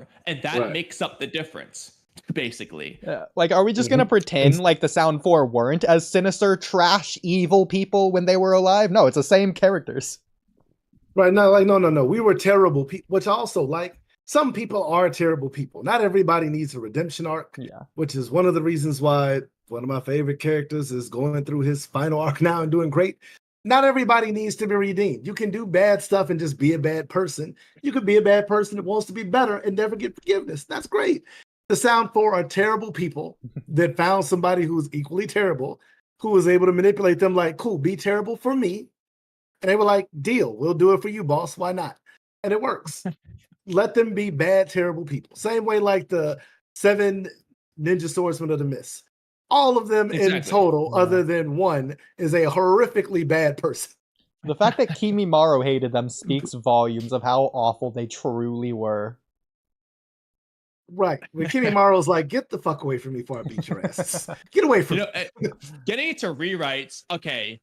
power, and that makes up the difference, basically. Yeah. Like, are we just gonna pretend like the Sound Four weren't as sinister, trash, evil people when they were alive? No, it's the same characters. Right. No, like, no. We were terrible people, which also, like, some people are terrible people. Not everybody needs a redemption arc, which is one of the reasons why one of my favorite characters is going through his final arc now and doing great. Not everybody needs to be redeemed. You can do bad stuff and just be a bad person. You could be a bad person that wants to be better and never get forgiveness. That's great. The Sound Four are terrible people that found somebody who's equally terrible, who was able to manipulate them like, cool, be terrible for me. And they were like, deal, we'll do it for you, boss. Why not? And it works. Let them be bad, terrible people. Same way like the 7 Ninja Swordsmen of the Mist. All of them in total, other than one, is a horrifically bad person. The fact that Kimimaro hated them speaks volumes of how awful they truly were. Right. When Kimimaro's like, get the fuck away from me before I beat your asses. Get away from me. Getting into rewrites, okay,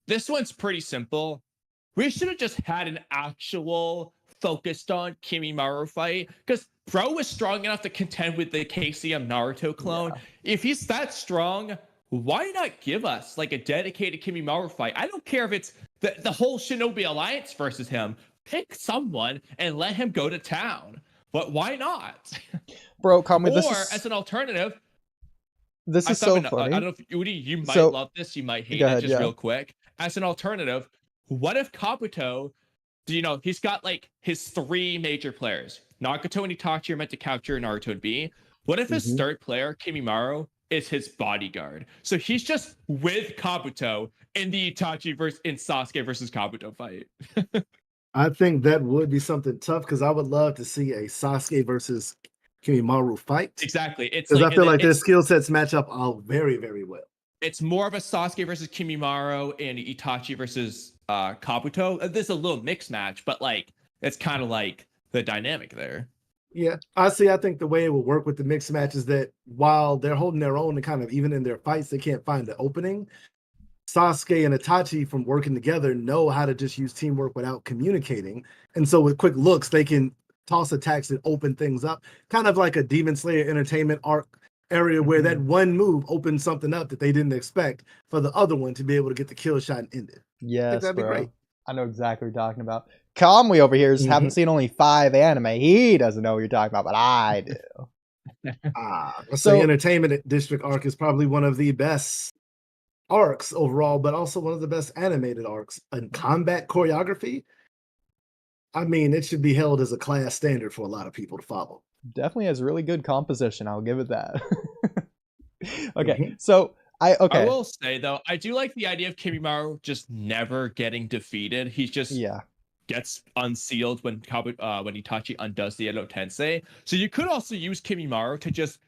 this one's pretty simple. We should have just had an actual focused on Kimimaro fight, because Bro was strong enough to contend with the KCM Naruto clone. If he's that strong, why not give us like a dedicated Kimimaro fight? I don't care if it's the whole Shinobi Alliance versus him. Pick someone and let him go to town. But why not? Bro, Kamui, this is... as an alternative, this is so funny. I don't know if Oodie, you might love this, you might hate it, just real quick. As an alternative, what if Kabuto, you know, he's got like his 3 major players. Nagato and Itachi are meant to capture Naruto and B. What if his third player, Kimimaro, is his bodyguard? So he's just with Kabuto in the Itachi in Sasuke versus Kabuto fight. I think that would be something tough, because I would love to see a Sasuke versus Kimimaro fight. Exactly. Because I feel like their skill sets match up all very, very well. It's more of a Sasuke versus Kimimaro and Itachi versus Kabuto. There's a little mixed match, but like it's kind of like the dynamic there. Yeah, I think the way it will work with the mixed match is that while they're holding their own and kind of even in their fights, they can't find the opening. Sasuke and Itachi, from working together, know how to just use teamwork without communicating. And so with quick looks, they can toss attacks and open things up. Kind of like a Demon Slayer Entertainment arc area where that one move opens something up that they didn't expect for the other one to be able to get the kill shot and end it. Yes, that'd be great. I know exactly what you're talking about. Kamui over here haven't seen only 5 anime. He doesn't know what you're talking about, but I do. So Entertainment District arc is probably one of the best arcs overall, but also one of the best animated arcs. And combat choreography, I mean, it should be held as a class standard for a lot of people to follow. Definitely has really good composition. I'll give it that. Okay, so I will say though, I do like the idea of Kimimaro just never getting defeated. He's just gets unsealed when Itachi undoes the Edo Tensei. So you could also use Kimimaro to just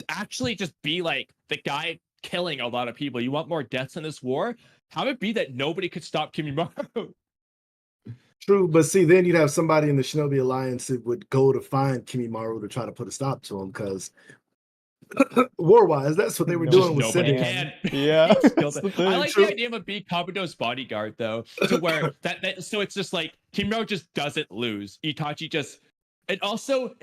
actually just be like the guy killing a lot of people. You want more deaths in this war? Have it be that nobody could stop Kimimaro. True, but see, then you'd have somebody in the Shinobi Alliance that would go to find Kimimaro to try to put a stop to him, because war-wise, that's what they were doing with nobody can. Yeah. I like the idea of being Kabuto's bodyguard, though, to where so it's just like Kimimaro just doesn't lose. Itachi just it also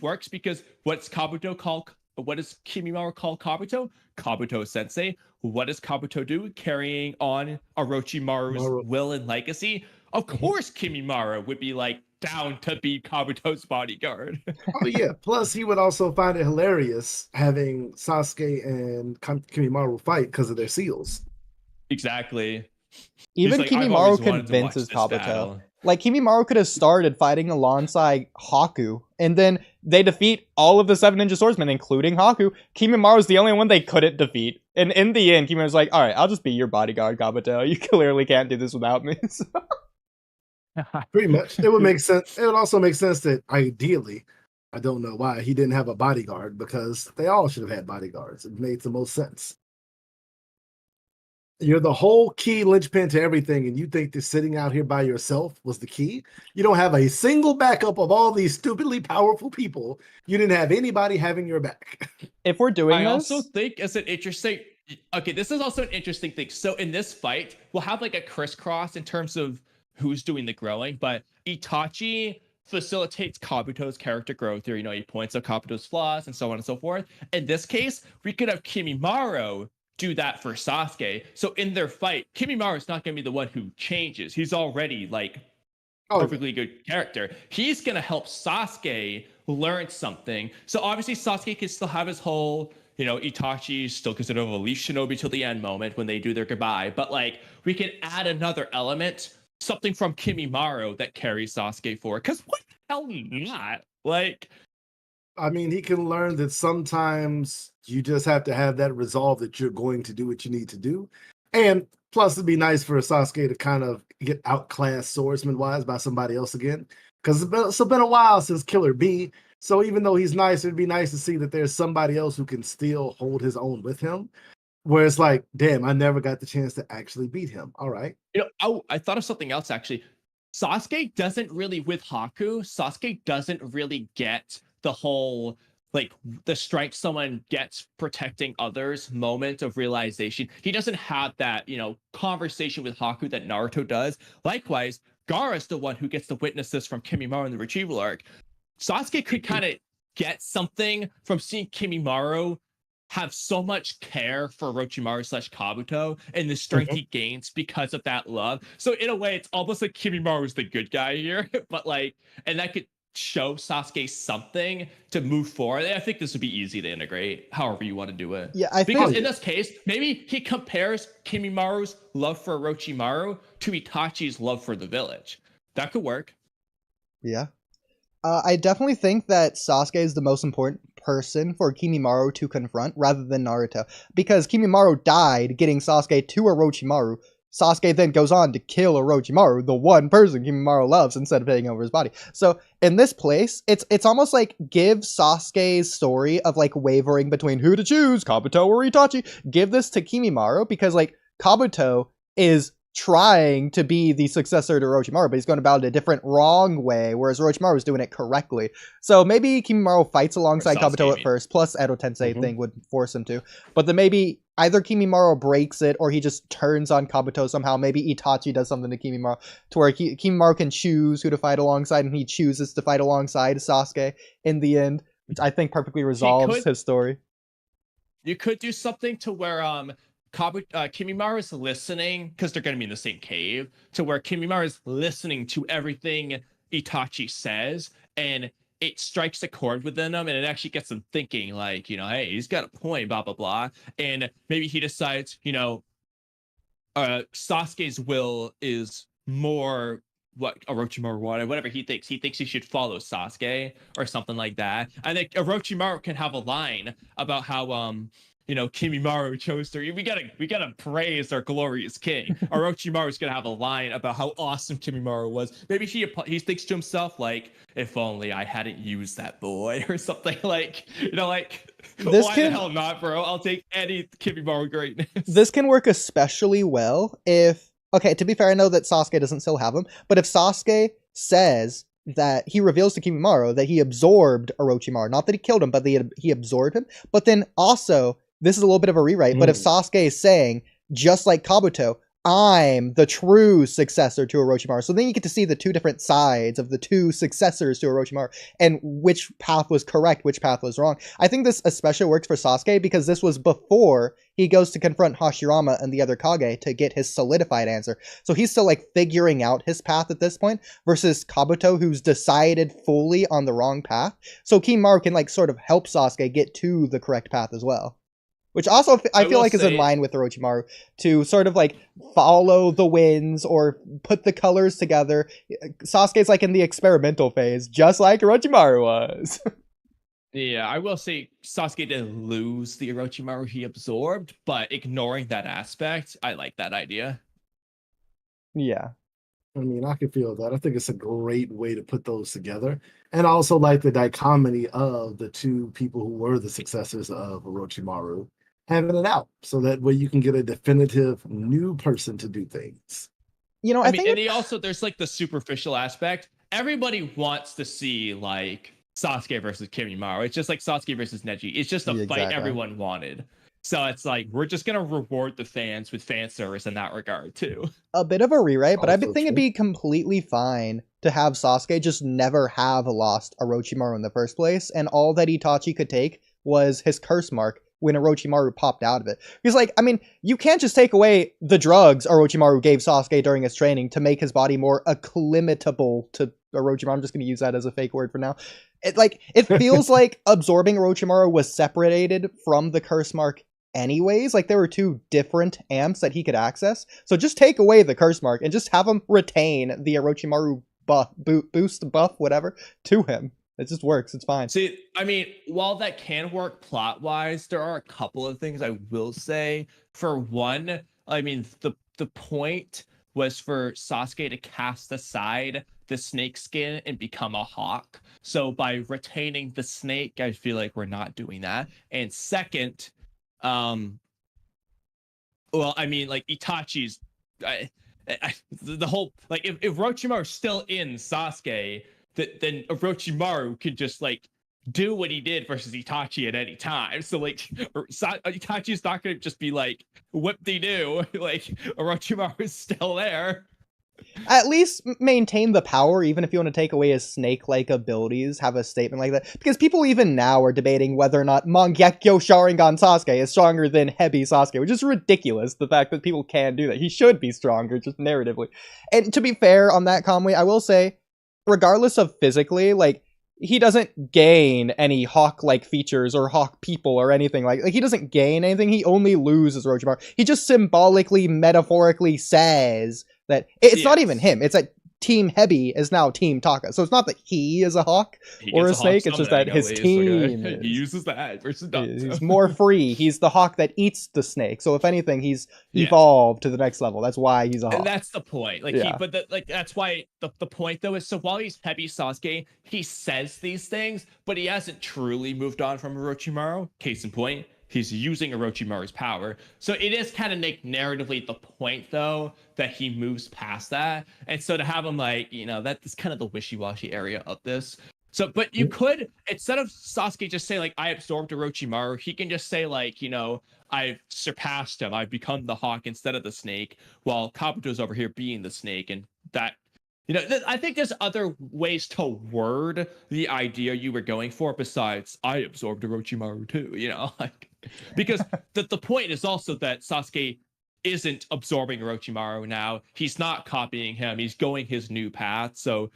works because what does Kimimaro call Kabuto? Kabuto Sensei. What does Kabuto do? Carrying on Orochimaru's will and legacy. Of course, Kimimaro would be like down to be Kabuto's bodyguard. Oh yeah. Plus, he would also find it hilarious having Sasuke and Kimimaro fight because of their seals. Exactly. Even like, Kimimaro convinces Kabuto. Like, Kimimaro could have started fighting alongside Haku, and then they defeat all of the 7 Ninja Swordsmen, including Haku. Kimimaro's the only one they couldn't defeat. And in the end, Kimimaro's like, all right, I'll just be your bodyguard, Kabuto. You clearly can't do this without me. Pretty much. It would make sense. It would also make sense that ideally, I don't know why, he didn't have a bodyguard, because they all should have had bodyguards. It made the most sense. You're the whole key linchpin to everything, and you think that sitting out here by yourself was the key? You don't have a single backup of all these stupidly powerful people. You didn't have anybody having your back. If we're doing this... I also think it's an interesting... Okay, this is also an interesting thing. So in this fight, we'll have like a crisscross in terms of who's doing the growing, but Itachi facilitates Kabuto's character growth here. You know, he points out Kabuto's flaws and so on and so forth. In this case, we could have Kimimaro do that for Sasuke. So in their fight, Kimimaro is not going to be the one who changes. He's already like perfectly good character. He's going to help Sasuke learn something. So obviously Sasuke can still have his whole, you know, Itachi still considered a leaf shinobi till the end moment when they do their goodbye. But like we can add another element, something from Kimimaro that carries Sasuke forward. Because what the hell not? Like, I mean, he can learn that sometimes you just have to have that resolve that you're going to do what you need to do. And plus, it'd be nice for Sasuke to kind of get outclassed swordsman-wise by somebody else again. Because it's been a while since Killer B. So even though he's nice, it'd be nice to see that there's somebody else who can still hold his own with him. Where it's like, damn, I never got the chance to actually beat him. All right. You know, I thought of something else, actually. Sasuke doesn't really, with Haku, Sasuke doesn't really get the whole, like, the strength someone gets protecting others moment of realization. He doesn't have that, you know, conversation with Haku that Naruto does. Likewise, Gaara's the one who gets to witness this from Kimimaro in the retrieval arc. Sasuke could kind of get something from seeing Kimimaro have so much care for Orochimaru / Kabuto and the strength he gains because of that love. So in a way, it's almost like Kimimaro is the good guy here, but like, and that could show Sasuke something to move forward. I think this would be easy to integrate however you want to do it. Yeah, because in this case, maybe he compares Kimimaro's love for Orochimaru to Itachi's love for the village. That could work. Yeah. I definitely think that Sasuke is the most important person for Kimimaro to confront rather than Naruto. Because Kimimaro died getting Sasuke to Orochimaru. Sasuke then goes on to kill Orochimaru, the one person Kimimaro loves, instead of taking over his body. So in this place, it's almost like give Sasuke's story of like wavering between who to choose, Kabuto or Itachi. Give this to Kimimaro because like Kabuto is trying to be the successor to Orochimaru, but he's going about it a different wrong way, whereas Orochimaru is doing it correctly. So maybe Kimimaro fights alongside Kabuto at first, plus Edo Tensei thing would force him to. But then maybe either Kimimaro breaks it or he just turns on Kabuto somehow. Maybe Itachi does something to Kimimaro to where Kimimaro can choose who to fight alongside, and he chooses to fight alongside Sasuke in the end, which I think perfectly resolves his story. You could do something to where Kimimaro is listening, because they're going to be in the same cave, to where Kimimaro is listening to everything Itachi says, and it strikes a chord within him, and it actually gets him thinking, like, you know, hey, he's got a point, blah, blah, blah. And maybe he decides, you know, Sasuke's will is more what Orochimaru wanted, whatever he thinks. He thinks he should follow Sasuke or something like that. I think Orochimaru can have a line about how, you know, Kimimaro chose to. We gotta praise our glorious king. Orochimaru's gonna have a line about how awesome Kimimaro was. Maybe he thinks to himself like, if only I hadn't used that boy or something, like, you know, like, why the hell not, bro? I'll take any Kimimaro greatness. This can work especially well if, okay, to be fair, I know that Sasuke doesn't still have him, but if Sasuke says that he reveals to Kimimaro that he absorbed Orochimaru, not that he killed him, but he absorbed him, but then also, this is a little bit of a rewrite, but if Sasuke is saying, just like Kabuto, I'm the true successor to Orochimaru. So then you get to see the two different sides of the two successors to Orochimaru and which path was correct, which path was wrong. I think this especially works for Sasuke because this was before he goes to confront Hashirama and the other Kage to get his solidified answer. So he's still like figuring out his path at this point versus Kabuto, who's decided fully on the wrong path. So Kimimaro can like sort of help Sasuke get to the correct path as well. Which also I feel like is in line with Orochimaru to sort of like follow the winds or put the colors together. Sasuke's like in the experimental phase, just like Orochimaru was. Yeah, I will say Sasuke didn't lose the Orochimaru he absorbed, but ignoring that aspect, I like that idea. Yeah. I mean, I can feel that. I think it's a great way to put those together. And I also like the dichotomy of the two people who were the successors of Orochimaru having it out, so that way you can get a definitive new person to do things. You know, I mean, and also there's like the superficial aspect. Everybody wants to see like Sasuke versus Kimimaro. It's just like Sasuke versus Neji. It's just a fight everyone wanted. So it's like we're just gonna reward the fans with fan service in that regard too. A bit of a rewrite, but I think it'd be completely fine to to have Sasuke just never have lost Orochimaru in the first place, and all that Itachi could take was his curse mark when Orochimaru popped out of it. Because, like, I mean, you can't just take away the drugs Orochimaru gave Sasuke during his training to make his body more acclimatable to Orochimaru. I'm just going to use that as a fake word for now. It feels like absorbing Orochimaru was separated from the curse mark anyways. Like, there were two different amps that he could access. So just take away the curse mark and just have him retain the Orochimaru boost buff, whatever, to him. It just works. It's fine. See, I mean, while that can work plot-wise, there are a couple of things I will say. For one, I mean, the point was for Sasuke to cast aside the snake skin and become a hawk. So by retaining the snake, I feel like we're not doing that. And second, well, I mean, like, Itachi's... the whole... Like, if Orochimaru's still in Sasuke... then Orochimaru could just, like, do what he did versus Itachi at any time. So, like, Itachi's not going to just be like, whoop-de-doo. Like, Orochimaru is still there. At least maintain the power, even if you want to take away his snake-like abilities, have a statement like that. Because people even now are debating whether or not Mangekyo Sharingan Sasuke is stronger than Hebi Sasuke, which is ridiculous, the fact that people can do that. He should be stronger, just narratively. And to be fair on that, Kamui, I will say, regardless of physically, like, he doesn't gain any hawk-like features or hawk people or anything like he doesn't gain anything. He only loses Orochimaru. He just symbolically, metaphorically says that it's not even him. It's that Team Hebi is now Team Taka. So it's not that he is a hawk or a snake. It's just that his team. Like he uses that versus he's more free. He's the hawk that eats the snake. So if anything, he's evolved to the next level. That's why he's a hawk. And that's the point. Like that's why the point though is, so while he's Hebi Sasuke, he says these things, but he hasn't truly moved on from Orochimaru. Case in point, he's using Orochimaru's power. So it is kind of narratively the point, though, that he moves past that. And so to have him, like, you know, that's kind of the wishy-washy area of this. So, but you could, instead of Sasuke just saying, like, I absorbed Orochimaru, he can just say, like, you know, I've surpassed him. I've become the hawk instead of the snake, while Kabuto's over here being the snake. And that, you know, I think there's other ways to word the idea you were going for besides, I absorbed Orochimaru too, you know, like, because the point is also that Sasuke isn't absorbing Orochimaru now. He's not copying him. He's going his new path. So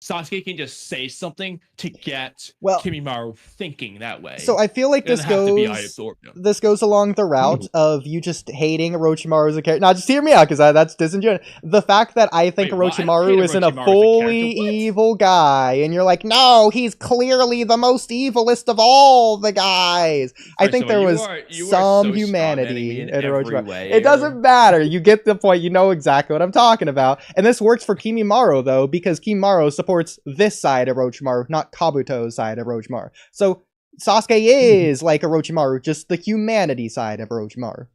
Sasuke can just say something to get Kimimaro thinking that way. So I feel like this goes along the route of you just hating Orochimaru as a character. Now, just hear me out, because that's disingenuous. The fact that I think Orochimaru isn't a fully evil guy, and you're like, no, he's clearly the most evilest of all the guys. I think there was some humanity in Orochimaru. It doesn't matter. You get the point. You know exactly what I'm talking about. And this works for Kimimaro, though, because Kimimaro supports this side of Orochimaru, not Kabuto's side of Orochimaru. So Sasuke is like Orochimaru, just the humanity side of Orochimaru.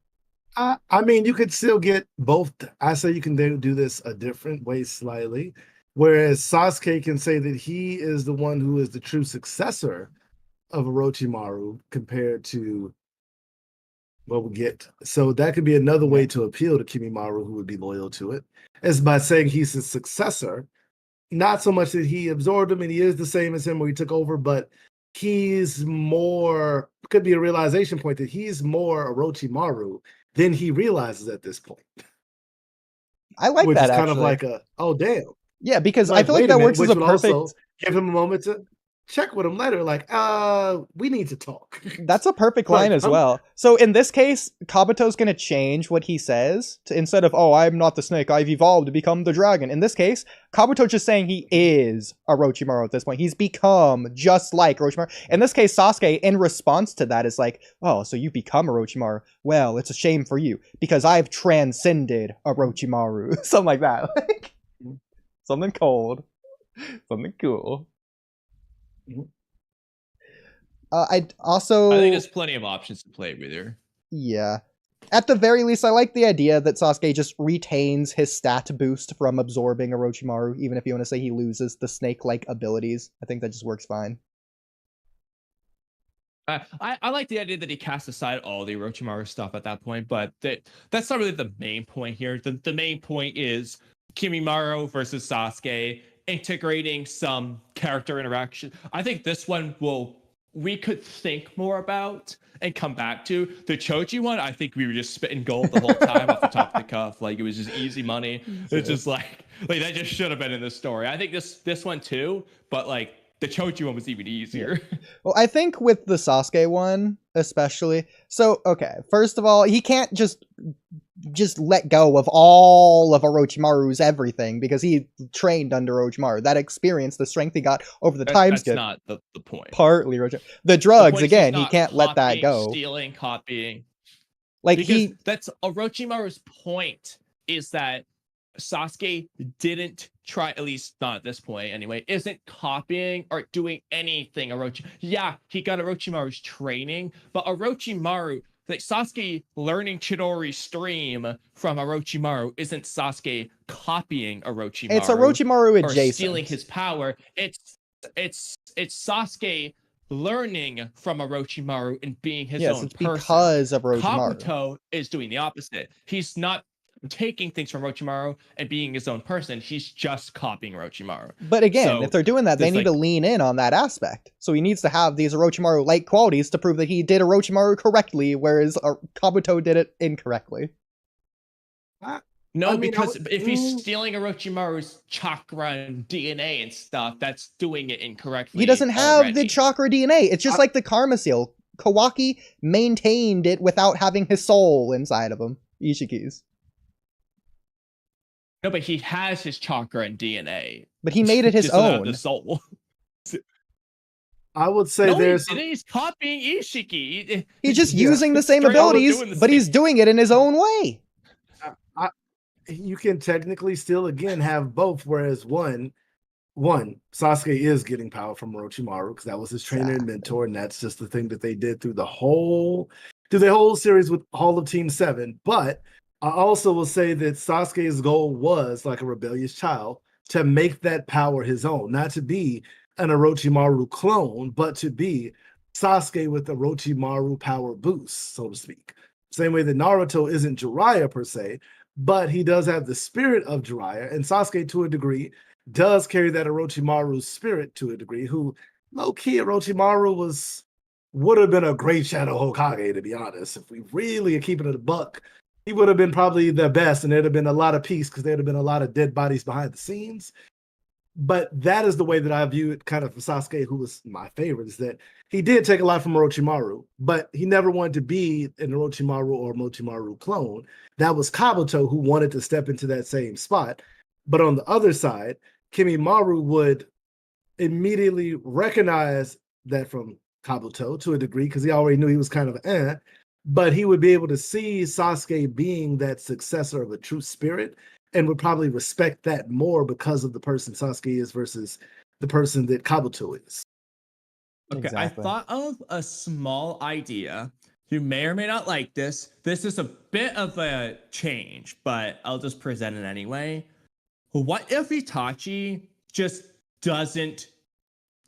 I mean, you could still get both. I say you can do this a different way slightly, whereas Sasuke can say that he is the one who is the true successor of Orochimaru compared to what we get. So that could be another way to appeal to Kimimaro, who would be loyal to it, is by saying he's his successor. Not so much that he absorbed him and he is the same as him where he took over, but he's more, could be a realization point that he's more Orochimaru than he realizes at this point. I like which that, is kind actually. of like a, oh, damn. Yeah, because I feel like that works as a perfect... Give him a moment to check with him later, like, we need to talk. That's a perfect line as well. So in this case, Kabuto's going to change what he says to, instead of, oh, I'm not the snake, I've evolved to become the dragon. In this case, Kabuto's just saying he is Orochimaru at this point. He's become just like Orochimaru. In this case, Sasuke, in response to that, is like, oh, so you become Orochimaru. Well, it's a shame for you, because I've transcended Orochimaru. Something like that. Something cold. Something cool. I think there's plenty of options to play with here. Yeah. At the very least, I like the idea that Sasuke just retains his stat boost from absorbing Orochimaru, even if you want to say he loses the snake-like abilities. I think that just works fine. I like the idea that he casts aside all the Orochimaru stuff at that point, but that's not really the main point here. The main point is Kimimaro versus Sasuke, integrating some character interaction. I think this one we could think more about and come back to. The Choji one, I think we were just spitting gold the whole time off the top of the cuff. Like, it was just easy money. It's just like that just should have been in the story. I think this one too, but like the Choji one was even easier. Yeah. Well, I think with the Sasuke one, especially. So, okay, first of all, he can't just let go of all of Orochimaru's everything because he trained under Orochimaru. That experience, the strength he got over the time skip. That's not the point. Partly Orochimaru. The drugs, again, he can't let that go. Stealing, copying. Like, because that's Orochimaru's point, is that Sasuke didn't try, at least not at this point anyway, isn't copying or doing anything Yeah, he got Orochimaru's training, but Orochimaru, like Sasuke learning Chidori's stream from Orochimaru isn't Sasuke copying Orochimaru. It's Orochimaru adjacent. Or stealing his power. It's Sasuke learning from Orochimaru and being his own person. Because of Orochimaru. Kabuto is doing the opposite. He's not taking things from Orochimaru and being his own person. He's just copying Orochimaru. But again, if they're doing that, they need to lean in on that aspect. So he needs to have these Orochimaru-like qualities to prove that he did Orochimaru correctly, whereas Kabuto did it incorrectly. Because if he's stealing Orochimaru's chakra and DNA and stuff, that's doing it incorrectly. He doesn't have the chakra DNA. It's just like the Karma Seal. Kawaki maintained it without having his soul inside of him. Ishiki's. No, but he has his chakra and DNA. But he made it his own. The soul. I would say he's copying Ishiki. He's just using the same abilities, but he's doing it in his own way. You can technically still again have both, whereas one Sasuke is getting power from Orochimaru because that was his trainer and mentor, and that's just the thing that they did through the whole series with all of Team 7. But I also will say that Sasuke's goal was, like a rebellious child, to make that power his own, not to be an Orochimaru clone, but to be Sasuke with Orochimaru power boost, so to speak. Same way that Naruto isn't Jiraiya per se, but he does have the spirit of Jiraiya, and Sasuke, to a degree, does carry that Orochimaru spirit to a degree, who, low-key, Orochimaru would have been a great Shadow Hokage, to be honest. If we really are keeping it a buck, he would have been probably the best, and there'd have been a lot of peace because there'd have been a lot of dead bodies behind the scenes. But that is the way that I view it kind of for Sasuke, who was my favorite, is that he did take a lot from Orochimaru, but he never wanted to be an Orochimaru or Orochimaru clone. That was Kabuto, who wanted to step into that same spot. But on the other side, Kimimaro would immediately recognize that from Kabuto to a degree, because he already knew he was kind of but he would be able to see Sasuke being that successor of a true spirit and would probably respect that more because of the person Sasuke is versus the person that Kabuto is. Okay, exactly. I thought of a small idea. You may or may not like this. This is a bit of a change, but I'll just present it anyway. What if Itachi just doesn't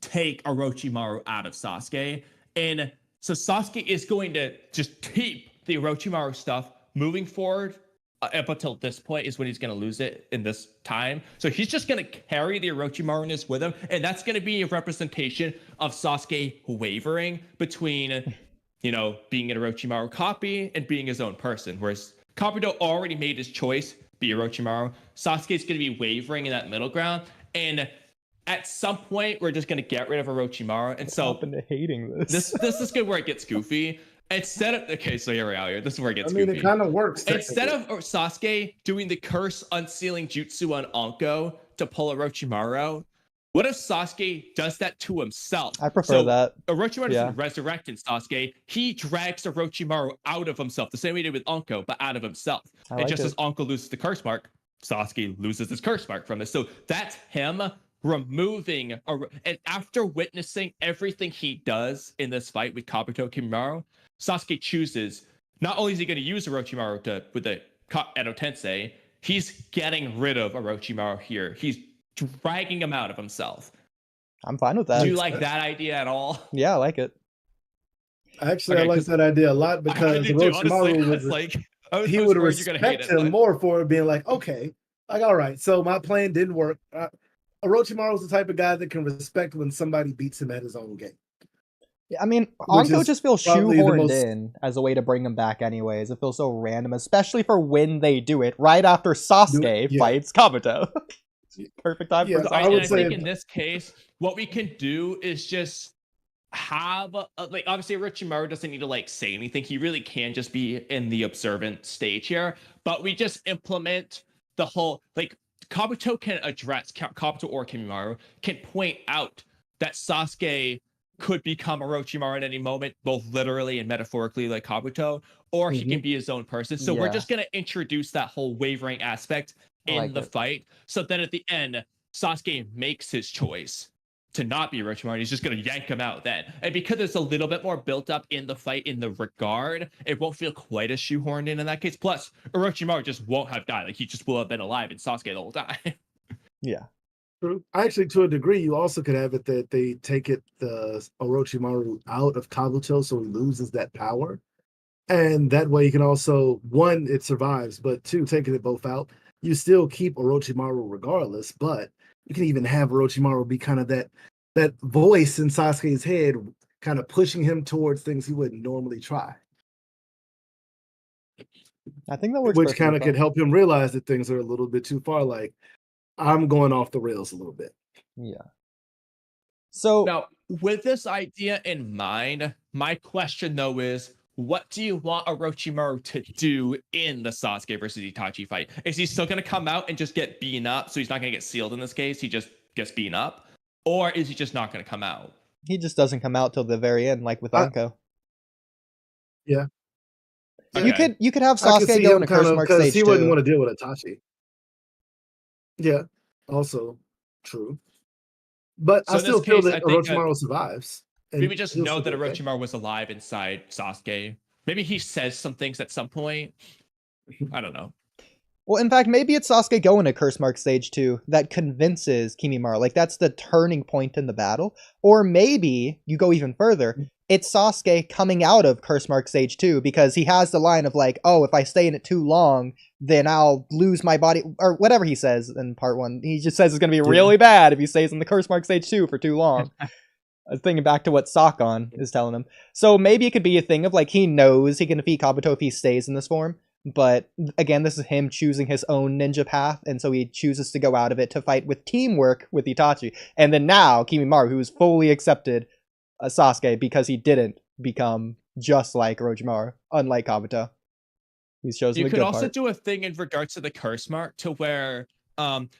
take Orochimaru out of Sasuke? And so Sasuke is going to just keep the Orochimaru stuff moving forward. Up until this point is when he's going to lose it in this time. So he's just going to carry the Orochimaru-ness with him. And that's going to be a representation of Sasuke wavering between, being an Orochimaru copy and being his own person. Whereas Kabuto already made his choice, be Orochimaru. Sasuke's going to be wavering in that middle ground. And at some point, we're just going to get rid of Orochimaru. And so to hating this. This is good where it gets goofy. Instead of so here we are here. This is where it gets goofy. It kind of works. Instead of Sasuke doing the curse unsealing jutsu on Anko to pull Orochimaru out, what if Sasuke does that to himself? I prefer that. Orochimaru doesn't resurrect in Sasuke. He drags Orochimaru out of himself, the same way he did with Anko, but out of himself. As Anko loses the curse mark, Sasuke loses his curse mark from this. So that's him removing, and after witnessing everything he does in this fight with Kabuto Kimimaro, Sasuke chooses, not only is he going to use Orochimaru with the Edo Tensei, he's getting rid of Orochimaru here. He's dragging him out of himself. I'm fine with that. Do you like that idea at all? Yeah, I like it. Actually, I like that idea a lot because Orochimaru was he would respect him more for being like, okay, like, all right, so my plan didn't work. Orochimaru's the type of guy that can respect when somebody beats him at his own game. Yeah, I mean, Anko just feels shoehorned in as a way to bring him back anyways. It feels so random, especially for when they do it, right after Sasuke fights Kabuto. Perfect time for Sasuke. I think in this case, what we can do is just have, like, obviously Orochimaru doesn't need to, like, say anything. He really can just be in the observant stage here. But we just implement the whole, like, Kabuto can address, Kabuto or Kimimaro can point out that Sasuke could become Orochimaru at any moment, both literally and metaphorically, like Kabuto, or he can be his own person. So we're just going to introduce that whole wavering aspect in the fight. So then at the end, Sasuke makes his choice to not be Orochimaru. He's just going to yank him out then. And because it's a little bit more built up in the fight in the regard, it won't feel quite as shoehorned in that case. Plus, Orochimaru just won't have died. Like, he just will have been alive in Sasuke the whole time. Yeah. True. Actually, to a degree, you also could have it that they take the Orochimaru out of Kabuto, so he loses that power. And that way you can also, one, it survives, but two, taking it both out, you still keep Orochimaru regardless, but you can even have Orochimaru be kind of that voice in Sasuke's head, kind of pushing him towards things he wouldn't normally try. I think that works. Which kind of could help him realize that things are a little bit too far, like, I'm going off the rails a little bit. Yeah. So now, with this idea in mind, my question though is, what do you want Orochimaru to do in the Sasuke versus Itachi fight? Is he still going to come out and just get beaten up? So he's not going to get sealed in this case. He just gets beaten up, or is he just not going to come out? He just doesn't come out till the very end, like with Anko. Yeah. Okay. You could have Sasuke go into curse mark stage 2. He wouldn't want to deal with Itachi. Yeah, also true. But so I still feel that Orochimaru survives. We would just know that Orochimaru was alive inside Sasuke. Maybe he says some things at some point. I don't know. Well, in fact, maybe it's Sasuke going to curse mark stage 2 that convinces Kimimaro. Like, that's the turning point in the battle. Or maybe you go even further. It's Sasuke coming out of curse mark stage 2 because he has the line of like, oh, if I stay in it too long, then I'll lose my body, or whatever he says in part 1. He just says it's going to be really bad if he stays in the curse mark stage 2 for too long. I was thinking back to what Sakon is telling him. So maybe it could be a thing of like, he knows he can defeat Kabuto if he stays in this form. But again, this is him choosing his own ninja path, and so he chooses to go out of it to fight with teamwork with Itachi. And then now, Kimimaro, who's fully accepted Sasuke because he didn't become just like Orochimaru, unlike Kabuto. He's chosen the good part. You could also do a thing in regards to the curse mark to where,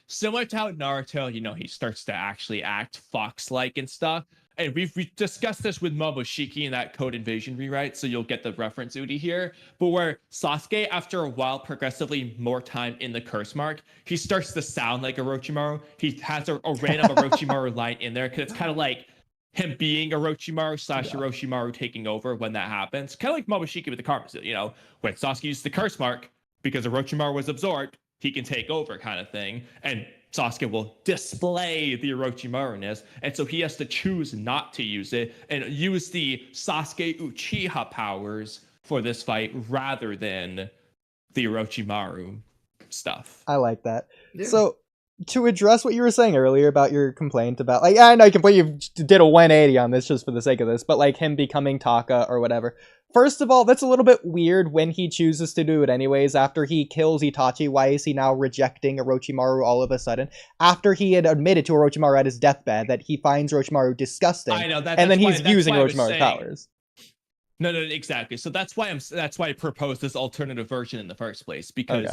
similar to how Naruto, you know, he starts to actually act fox-like and stuff. And we've discussed this with Momoshiki in that Code Invasion rewrite, so you'll get the reference Oodie here. But where Sasuke, after a while, progressively more time in the curse mark, he starts to sound like Orochimaru. He has a random Orochimaru line in there, because it's kind of like him being Orochimaru / Orochimaru taking over when that happens. Kind of like Momoshiki with the Karma Seal, you know, when Sasuke used the curse mark, because Orochimaru was absorbed, he can take over kind of thing. And Sasuke will display the Orochimaru-ness, and so he has to choose not to use it and use the Sasuke Uchiha powers for this fight rather than the Orochimaru stuff. I like that. Yeah. So, to address what you were saying earlier about your complaint about, like, I know you completely did a 180 on this just for the sake of this, but like him becoming Taka or whatever. First of all, that's a little bit weird when he chooses to do it anyways. After he kills Itachi, why is he now rejecting Orochimaru all of a sudden? After he had admitted to Orochimaru at his deathbed that he finds Orochimaru disgusting, I know, and then he's using Orochimaru's powers. No, exactly. So that's why I proposed this alternative version in the first place, because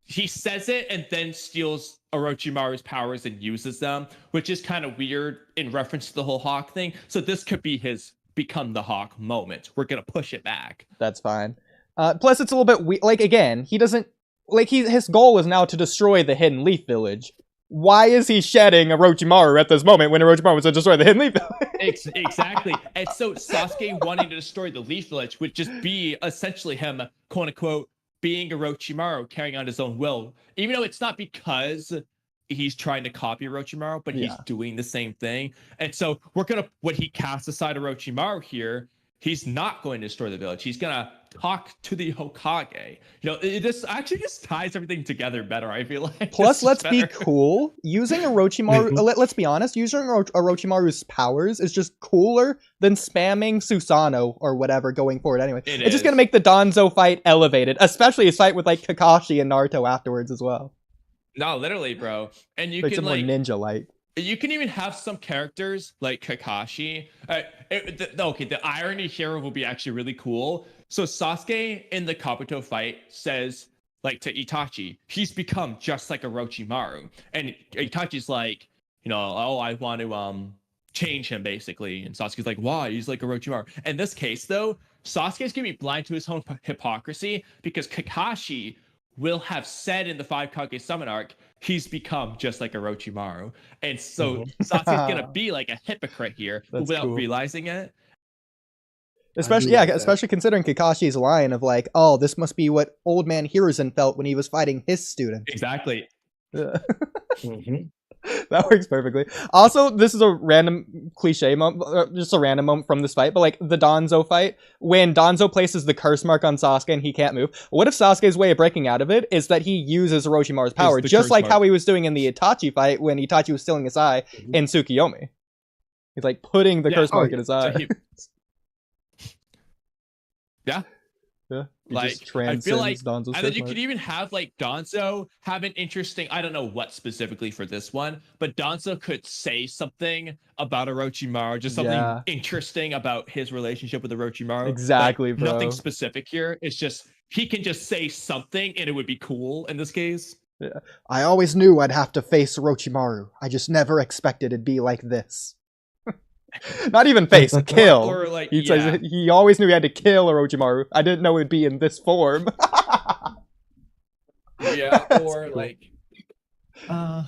he says it and then steals Orochimaru's powers and uses them, which is kind of weird in reference to the whole Hawk thing. So this could be his become the Hawk moment. We're gonna push it back. That's fine. Plus, it's a little bit like, again, he doesn't like, his goal is now to destroy the Hidden Leaf Village. Why is he shedding Orochimaru at this moment when Orochimaru was to destroy the Hidden Leaf Village? Exactly. And so Sasuke wanting to destroy the Leaf Village would just be essentially him, quote unquote, being Orochimaru, carrying on his own will, even though it's not because he's trying to copy Orochimaru, but he's doing the same thing. And so when he casts aside Orochimaru here, he's not going to destroy the village. He's going to talk to the Hokage. You know, this actually just ties everything together better, I feel like. Plus, let's be cool. Using Orochimaru, let's be honest, using Orochimaru's powers is just cooler than spamming Susanoo or whatever going forward anyway. It's just going to make the Danzo fight elevated, especially his fight with like Kakashi and Naruto afterwards as well. No, literally, bro. And you Makes can it more ninja-like. You can even have some characters like Kakashi. The irony here will be actually really cool. So Sasuke in the Kabuto fight says, like, to Itachi, he's become just like Orochimaru. And Itachi's like, you know, oh, I want to change him, basically. And Sasuke's like, why? He's like Orochimaru. In this case, though, Sasuke's gonna be blind to his own hypocrisy because Kakashi will have said in the 5 Kage Summon arc, he's become just like Orochimaru. And so Sasuke's gonna be like a hypocrite here without realizing it. Especially, especially considering Kakashi's line of like, oh, this must be what old man Hiruzen felt when he was fighting his student. Exactly. That works perfectly. Also, this is a random cliche moment, just a random moment from this fight, but like the Danzo fight, when Danzo places the curse mark on Sasuke and he can't move, what if Sasuke's way of breaking out of it is that he uses Orochimaru's power, just like how he was doing in the Itachi fight when Itachi was stealing his eye in Tsukiyomi. He's like putting the curse mark in his eye. Yeah. Like, I feel like, Danzo's and then you could even have like Danzo have an interesting, I don't know what specifically for this one, but Danzo could say something about Orochimaru, just something interesting about his relationship with Orochimaru. Exactly, like, bro. Nothing specific here. It's just, he can just say something and it would be cool in this case. Yeah. I always knew I'd have to face Orochimaru. I just never expected it'd be like this. Not even face, kill. Or like, says he always knew he had to kill Orochimaru. I didn't know it'd be in this form. Yeah, or like, okay,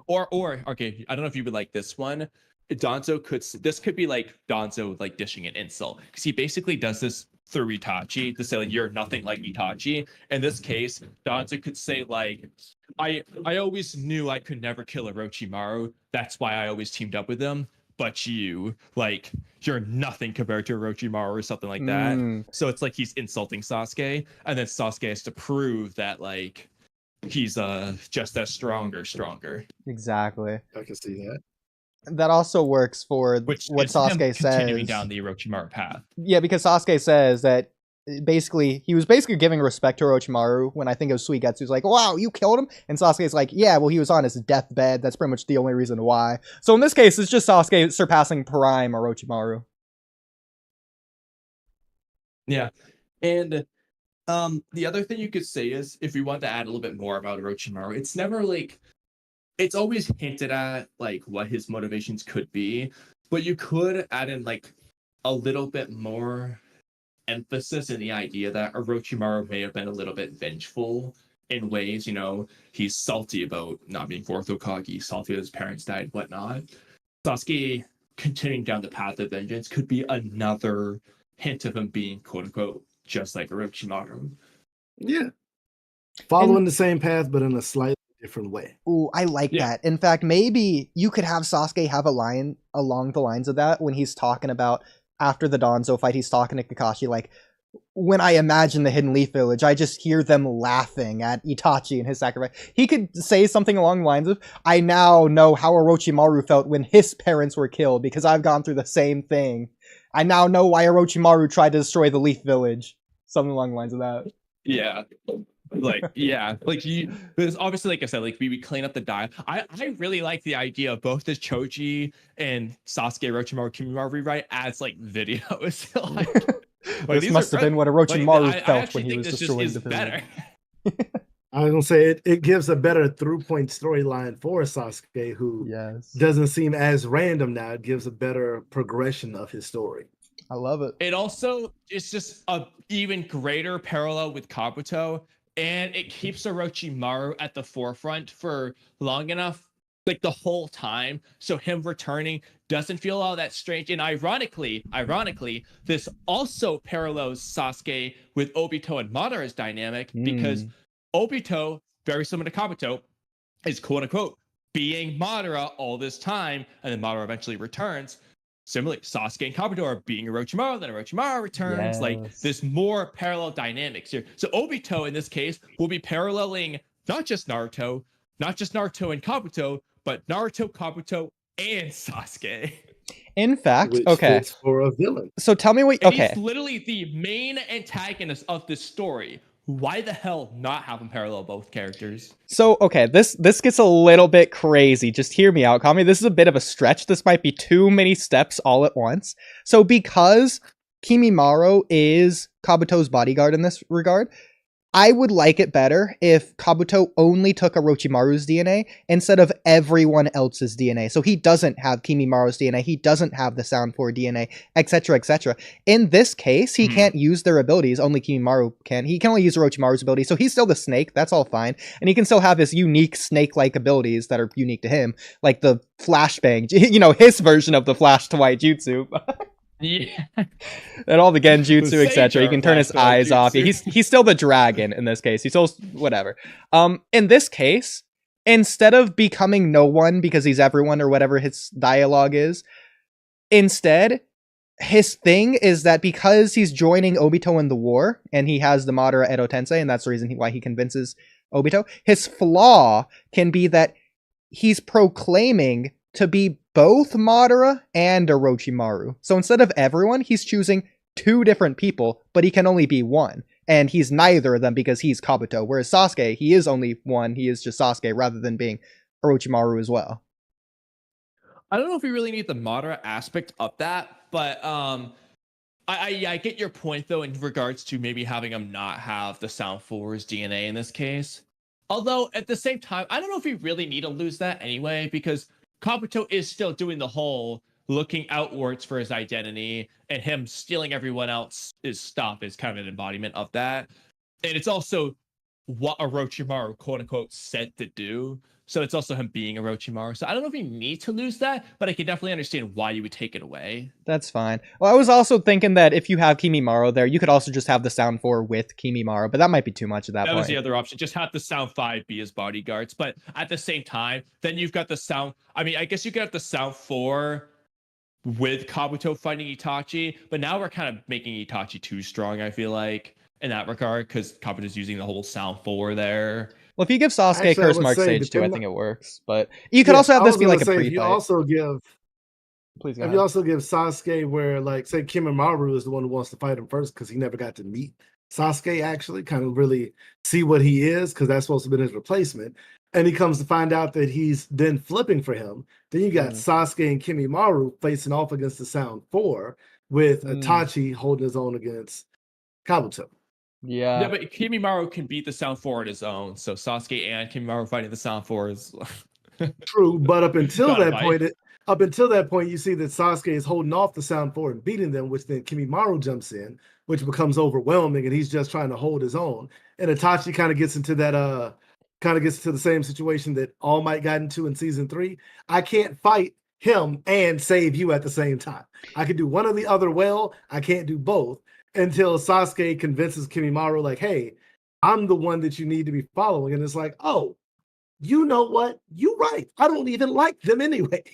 I don't know if you would like this one. This could be like Danzo like dishing an insult because he basically does this through Itachi to say like you're nothing like Itachi. In this case, Danzo could say like, I always knew I could never kill Orochimaru. That's why I always teamed up with him. But you're nothing compared to Orochimaru or something like that. So it's like he's insulting Sasuke, and then Sasuke has to prove that like he's just as stronger. Exactly. I can see that. That also works for what Sasuke says. Continuing down the Orochimaru path. Yeah, because Sasuke says that he was basically giving respect to Orochimaru when I think it was Suigetsu's like, wow, you killed him? And Sasuke's like, yeah, well, he was on his deathbed. That's pretty much the only reason why. So in this case, it's just Sasuke surpassing prime Orochimaru. Yeah. And the other thing you could say is, if we want to add a little bit more about Orochimaru, it's never like, it's always hinted at like what his motivations could be, but you could add in like a little bit more emphasis in the idea that Orochimaru may have been a little bit vengeful in ways, you know, he's salty about not being fourth Hokage, salty that his parents died, whatnot. Sasuke continuing down the path of vengeance could be another hint of him being quote unquote just like Orochimaru. Yeah. Following the same path, but in a slightly different way. Ooh, I like that. In fact, maybe you could have Sasuke have a line along the lines of that when he's talking about after the Danzo fight, he's talking to Kakashi like, when I imagine the Hidden Leaf Village, I just hear them laughing at Itachi and his sacrifice. He could say something along the lines of, I now know how Orochimaru felt when his parents were killed because I've gone through the same thing. I now know why Orochimaru tried to destroy the Leaf Village. Something along the lines of that. Yeah. Like, yeah, like there's obviously, like I said, like we clean up the dial. I really like the idea of both the Choji and Sasuke Orochimaru Kimimaro rewrite as like videos. This must have been what Orochimaru felt when he was destroying the village. I was gonna say it gives a better through point storyline for Sasuke, who doesn't seem as random now. It gives a better progression of his story. I love it. It also is just a even greater parallel with Kabuto. And it keeps Orochimaru at the forefront for long enough, like the whole time. So him returning doesn't feel all that strange. And ironically, this also parallels Sasuke with Obito and Madara's dynamic because Obito, very similar to Kabuto, is quote unquote being Madara all this time. And then Madara eventually returns. similarly, Sasuke and Kabuto are being Orochimaru, then Orochimaru returns. Like, there's more parallel dynamics here. So Obito, in this case, will be paralleling not just Naruto and Kabuto, but Naruto, Kabuto, and Sasuke. In fact, which okay. fits for a villain. So tell me what. Okay. He's literally the main antagonist of this story. Why the hell not have him parallel both characters? So, okay, this gets a little bit crazy. Just hear me out, Kamui. This is a bit of a stretch. This might be too many steps all at once. So, because Kimimaro is Kabuto's bodyguard in this regard, I would like it better if Kabuto only took Orochimaru's DNA instead of everyone else's DNA. So he doesn't have Kimimaro's DNA, he doesn't have the Sound 4 DNA, etc., etc. In this case, he can't use their abilities, only Kimimaro can. He can only use Orochimaru's abilities, so he's still the snake, that's all fine. And he can still have his unique snake-like abilities that are unique to him, like the flashbang, you know, his version of the flash to white jutsu. Yeah, and all the genjutsu, etc. He can turn his eyes off. He's still the dragon in this case. He's still whatever. In this case, instead of becoming no one because he's everyone or whatever his dialogue is, instead his thing is that because he's joining Obito in the war and he has the Madara Edo Tensei, and that's the reason why he convinces Obito. His flaw can be that he's proclaiming to be both Madara and Orochimaru. So instead of everyone, he's choosing two different people, but he can only be one. And he's neither of them because he's Kabuto. Whereas Sasuke, he is only one. He is just Sasuke rather than being Orochimaru as well. I don't know if we really need the Madara aspect of that, but I get your point though in regards to maybe having him not have the Sound 4's DNA in this case. Although at the same time, I don't know if we really need to lose that anyway, because Kabuto is still doing the whole looking outwards for his identity, and him stealing everyone else's stuff is kind of an embodiment of that. And it's also what Orochimaru, quote unquote, said to do. So it's also him being Orochimaru. So I don't know if you need to lose that, but I can definitely understand why you would take it away. That's fine. Well, I was also thinking that if you have Kimimaro there, you could also just have the Sound 4 with Kimimaro, but that might be too much at that point. That was the other option. Just have the Sound 5 be his bodyguards. But at the same time, then you've got the Sound... I mean, I guess you could have the Sound 4 with Kabuto fighting Itachi, but now we're kind of making Itachi too strong, I feel like, in that regard, because Kabuto's using the whole Sound 4 there. Well, if you give Sasuke Curse Mark Sage too, I think it works. But you could also have this be like a pre-fight. If you also give Sasuke where, like, say Kimimaro is the one who wants to fight him first because he never got to meet Sasuke, actually, kind of really see what he is, because that's supposed to be his replacement. And he comes to find out that he's then flipping for him. Then you got Sasuke and Kimimaro facing off against the Sound 4 with Itachi holding his own against Kabuto. Yeah, but Kimimaro can beat the Sound 4 on his own. So Sasuke and Kimimaro fighting the Sound 4 is true. But up until that point, you see that Sasuke is holding off the Sound 4 and beating them, which then Kimimaro jumps in, which becomes overwhelming, and he's just trying to hold his own. And Itachi kind of gets into that the same situation that All Might got into in season 3. I can't fight him and save you at the same time. I can do one or the other well. I can't do both. Until Sasuke convinces Kimimaro, like, hey, I'm the one that you need to be following. And it's like, oh, you know what? You're right. I don't even like them anyway.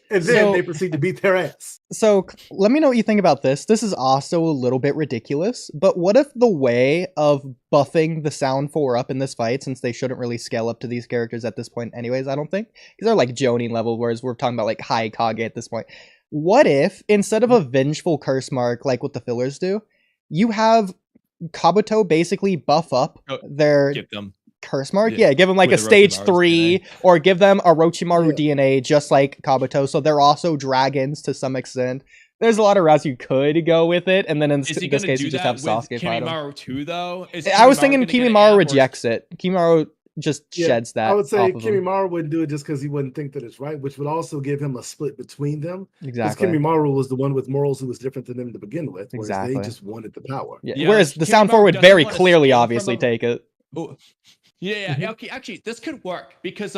And then they proceed to beat their ass. So let me know what you think about this. This is also a little bit ridiculous, but what if the way of buffing the Sound 4 up in this fight, since they shouldn't really scale up to these characters at this point anyways, I don't think, because they're like Jonin level, whereas we're talking about like high Kage at this point. What if, instead of a vengeful curse mark like what the fillers do, you have Kabuto basically buff up their curse mark? Yeah, give them like a stage 3 DNA. Or give them Orochimaru DNA just like Kabuto, so they're also dragons to some extent. There's a lot of routes you could go with it, and then in this case you just have Sasuke fight him. Kimimaro too, though? I was thinking Kimimaro rejects it. Kimimaro just sheds that. I would say Kimimaro wouldn't do it just because he wouldn't think that it's right, which would also give him a split between them. Exactly. Because Kimimaro was the one with morals who was different than them to begin with, whereas they just wanted the power. Yeah, whereas the Sound 4 would very clearly, obviously, take it. Oh. Yeah. Okay, actually, this could work because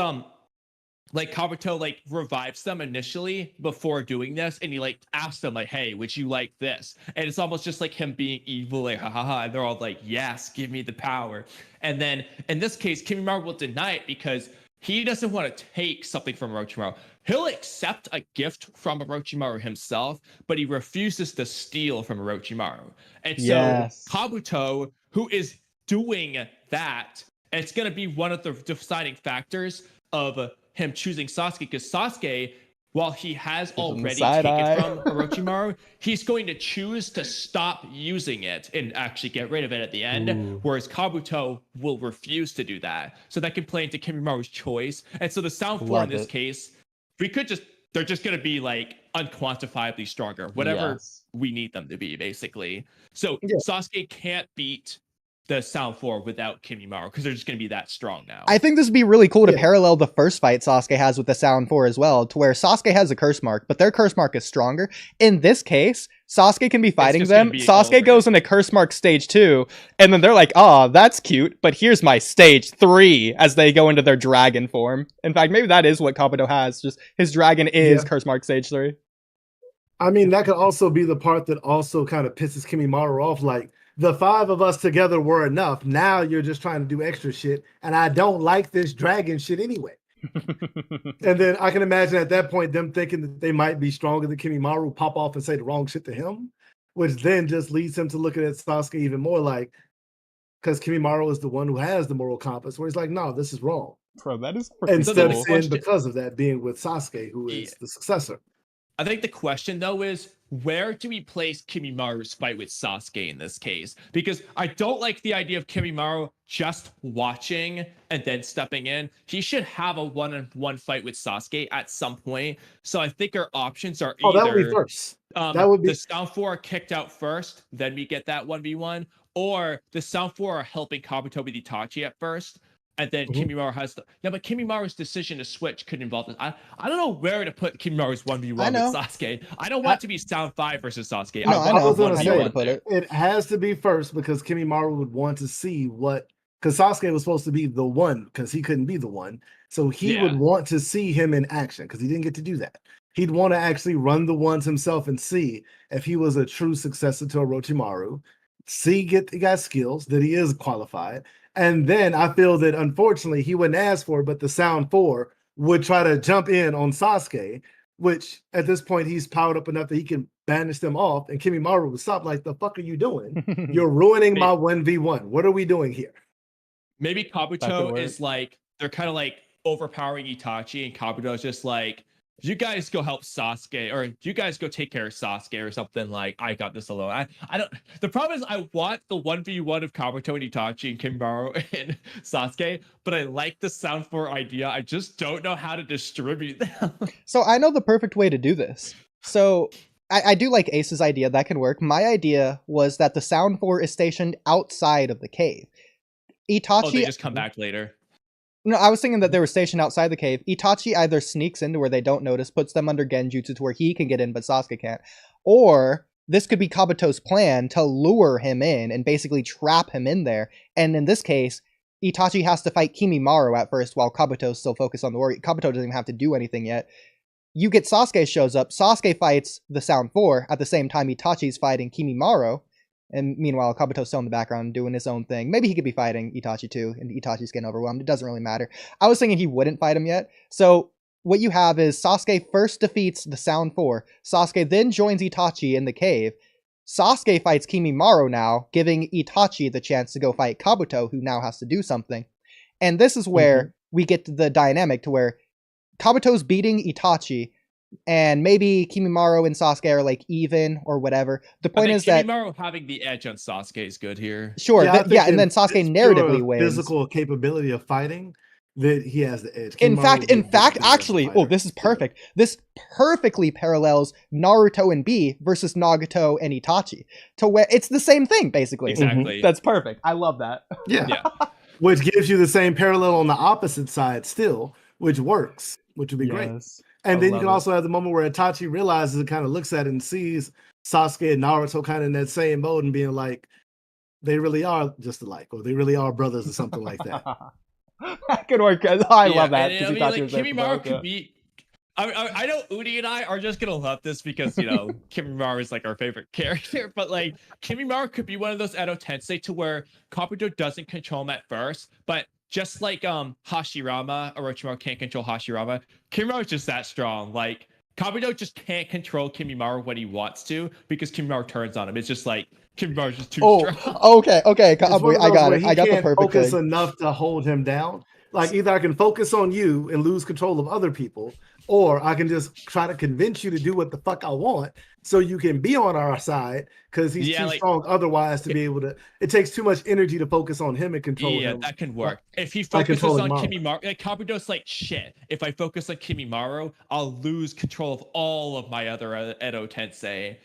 like Kabuto like revives them initially before doing this, and he like asks them like, hey, would you like this? And it's almost just like him being evil, like ha, and they're all like, yes, give me the power. And then in this case, Kimimaro will deny it because he doesn't want to take something from Orochimaru. He'll accept a gift from Orochimaru himself, but he refuses to steal from Orochimaru. And so Kabuto, who is doing that, it's going to be one of the deciding factors of him choosing Sasuke, because Sasuke, while he has already taken from Orochimaru, he's going to choose to stop using it and actually get rid of it at the end, whereas Kabuto will refuse to do that. So that can play into Kimimaru's choice. And so the Sound 4 in this case, they're just going to be like unquantifiably stronger, whatever we need them to be, basically. So Sasuke can't beat the Sound 4 without Kimimaro, because they're just going to be that strong now. I think this would be really cool to parallel the first fight Sasuke has with the Sound 4 as well, to where Sasuke has a curse mark, but their curse mark is stronger. In this case, Sasuke can be fighting them. Sasuke goes into curse mark stage 2, and then they're like, "Oh, that's cute, but here's my stage 3," as they go into their dragon form. In fact, maybe that is what Kabuto has. Just his dragon is curse mark stage 3. I mean, that could also be the part that also kind of pisses Kimimaro off, like, the 5 of us together were enough. Now you're just trying to do extra shit, and I don't like this dragon shit anyway. And then I can imagine at that point them thinking that they might be stronger than Kimimaro, pop off and say the wrong shit to him, which then just leads him to looking at Sasuke even more like, because Kimimaro is the one who has the moral compass, where he's like, no, this is wrong. Bro, that is instead of saying because of that being with Sasuke, who is the successor. I think the question, though, is where do we place Kimimaru's fight with Sasuke in this case? Because I don't like the idea of Kimimaro just watching and then stepping in. He should have a one-on-one fight with Sasuke at some point. So I think our options are either... that would be first. That would be the Sound 4 are kicked out first, then we get that 1v1. Or the Sound 4 are helping Kabuto with Itachi at first. And then Kimimaro has but Kimimaro's decision to switch could involve this. I don't know where to put Kimimaro's 1v1 with Sasuke. I don't want it to be Sound 5 versus Sasuke. No, I was going to say, to put it. It has to be first because Kimimaro would want to see because Sasuke was supposed to be the one because he couldn't be the one. So he would want to see him in action because he didn't get to do that. He'd want to actually run the ones himself and see if he was a true successor to Orochimaru. He got skills, that he is qualified. And then I feel that unfortunately he wouldn't ask for it, but the Sound 4 would try to jump in on Sasuke, which at this point he's powered up enough that he can banish them off. And Kimimaro would stop like, the fuck are you doing? You're ruining my 1v1. What are we doing here? Maybe Kabuto is like, they're kind of like overpowering Itachi, and Kabuto is just like, you guys go help Sasuke, or you guys go take care of Sasuke or something, like, I got this alone. I don't, the problem is I want the 1v1 of Kabuto and Itachi and Kimimaro and Sasuke, but I like the Sound 4 idea. I just don't know how to distribute them. So I know the perfect way to do this. So I do like Ace's idea. That can work. My idea was that the Sound 4 is stationed outside of the cave. Itachi... they just come back later. No, I was thinking that they were stationed outside the cave. Itachi either sneaks into where they don't notice, puts them under genjutsu to where he can get in, but Sasuke can't. Or this could be Kabuto's plan to lure him in and basically trap him in there. And in this case, Itachi has to fight Kimimaro at first while Kabuto's still focused on the war. Kabuto doesn't even have to do anything yet. You get Sasuke shows up. Sasuke fights the Sound 4 at the same time Itachi's fighting Kimimaro. And meanwhile, Kabuto's still in the background doing his own thing. Maybe he could be fighting Itachi too, and Itachi's getting overwhelmed. It doesn't really matter. I was thinking he wouldn't fight him yet. So what you have is Sasuke first defeats the Sound 4. Sasuke then joins Itachi in the cave. Sasuke fights Kimimaro now, giving Itachi the chance to go fight Kabuto, who now has to do something. And this is where we get to the dynamic to where Kabuto's beating Itachi, and maybe Kimimaro and Sasuke are like even or whatever. The point is that Kimimaro having the edge on Sasuke is good here. Sure, and then Sasuke narratively wins. Physical capability of fighting, that he has the edge. In fact, actually, this is perfect. This perfectly parallels Naruto and B versus Nagato and Itachi, to where it's the same thing basically. Exactly. That's perfect. I love that. Yeah. Which gives you the same parallel on the opposite side still, which works, which would be great. And then you can also have the moment where Itachi realizes and kind of looks at it and sees Sasuke and Naruto kind of in that same mode and being like, they really are just alike, or they really are brothers or something like that. That could work. I love that. And, I mean, like, Kimimaro could be... I know Oodie and I are just going to love this because, you know, Kimimaro is like our favorite character, but like Kimimaro could be one of those Edo Tensei to where Kabuto doesn't control him at first, but just like Hashirama, Orochimaru can't control Hashirama. Kimimaro is just that strong. Like Kabuto just can't control Kimimaro when he wants to because Kimimaro turns on him. It's just like Kimimaro's just too strong. Okay. Kamui, I got it. I got the perfect focus thing. enough to hold him down. Like either I can focus on you and lose control of other people, or I can just try to convince you to do what the fuck I want so you can be on our side because he's too strong otherwise to be able to. It takes too much energy to focus on him and control him. Yeah, that can work. If he focuses on Kimimaro, like Kabuto's like, shit, if I focus on Kimimaro, I'll lose control of all of my other Edo Tensei.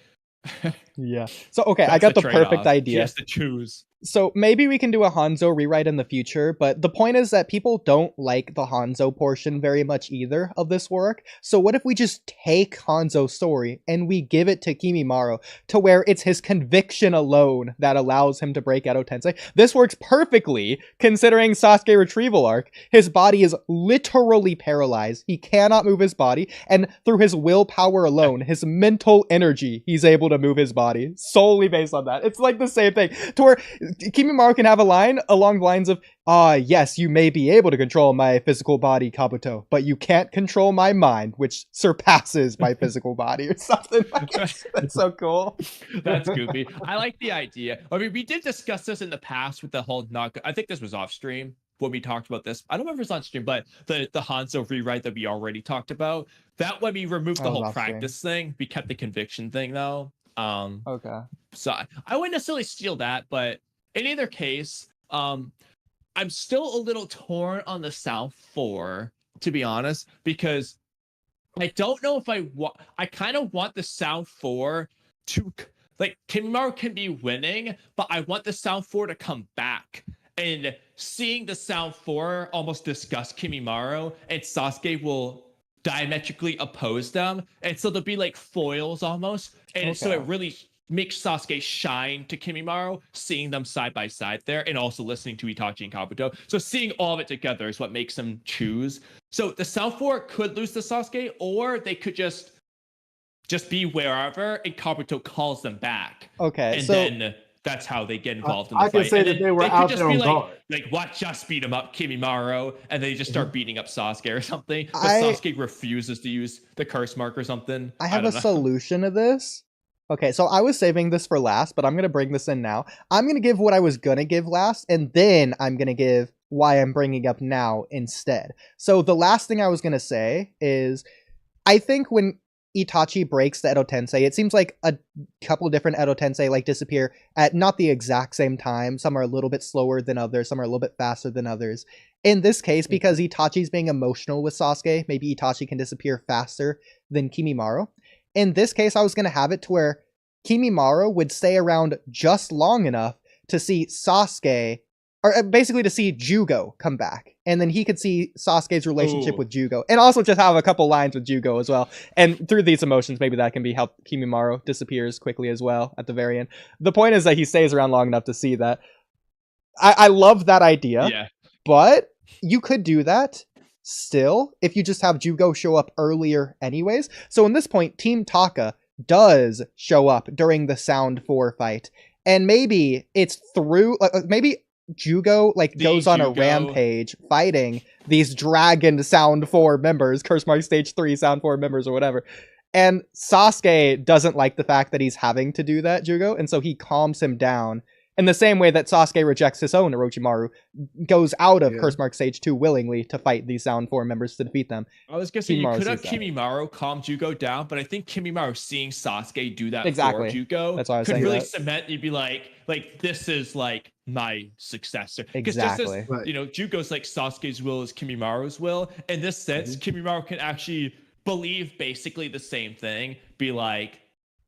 Yeah. So, okay, I got the perfect idea. He has to choose. So maybe we can do a Hanzo rewrite in the future, but the point is that people don't like the Hanzo portion very much either of this work. So what if we just take Hanzo's story and we give it to Kimimaro to where it's his conviction alone that allows him to break Edo Tensei? This works perfectly considering Sasuke retrieval arc. His body is literally paralyzed. He cannot move his body, and through his willpower alone, his mental energy, he's able to move his body solely based on that. It's like the same thing to where Kimimaro can have a line along the lines of, yes, you may be able to control my physical body, Kabuto, but you can't control my mind, which surpasses my physical body or something. That's so cool. That's goofy. I like the idea. I mean, we did discuss this in the past with the whole I think this was off stream when we talked about this. I don't remember if it's on stream, but the Hanzo rewrite that we already talked about, that when we removed the whole practice thing, we kept the conviction thing though. Okay. So I wouldn't necessarily steal that, but in either case, I'm still a little torn on the South 4, to be honest, because I don't know if I kind of want the South 4 to, like, Kimimaro can be winning, but I want the South 4 to come back. And seeing the South 4 almost disgust Kimimaro, and Sasuke will diametrically oppose them. And so they'll be like foils almost. And so it really makes Sasuke shine to Kimimaro, seeing them side by side there, and also listening to Itachi and Kabuto. So seeing all of it together is what makes them choose. So the South 4 could lose to Sasuke, or they could just be wherever, and Kabuto calls them back. Okay, and then that's how they get involved in the fight. I can say that they were out there on guard. Like, what, just beat him up, Kimimaro, and they just start beating up Sasuke or something. But Sasuke refuses to use the curse mark or something. I have a solution to this. Okay, so I was saving this for last, but I'm going to bring this in now. I'm going to give what I was going to give last, and then I'm going to give why I'm bringing up now instead. So the last thing I was going to say is, I think when Itachi breaks the Edo Tensei, it seems like a couple different Edo Tensei like disappear at not the exact same time. Some are a little bit slower than others, some are a little bit faster than others. In this case, because Itachi's being emotional with Sasuke, maybe Itachi can disappear faster than Kimimaro. In this case, I was going to have it to where Kimimaro would stay around just long enough to see Sasuke, or basically to see Jugo come back. And then he could see Sasuke's relationship with Jugo. And also just have a couple lines with Jugo as well. And through these emotions, maybe that can be how Kimimaro disappears quickly as well at the very end. The point is that he stays around long enough to see that. I love that idea. But you could do that still if you just have Jugo show up earlier anyways. So in this point, Team Taka does show up during the Sound 4 fight. And maybe it's through, maybe Jugo goes on a rampage fighting these dragon Sound 4 members, Curse Mark Stage 3 Sound 4 members or whatever. And Sasuke doesn't like the fact that he's having to do that, Jugo, and so he calms him down. In the same way that Sasuke rejects his own Orochimaru, goes out of Curse Mark Stage 2 willingly to fight these Sound 4 members to defeat them. I was going to say, you could have Kimimaro calm Jugo down, but I think Kimimaro seeing Sasuke do that for Jugo could really cement, you'd be like, this is like my successor. Because just as, Jugo's like Sasuke's will is Kimimaro's will. In this sense, Kimimaro can actually believe basically the same thing, be like,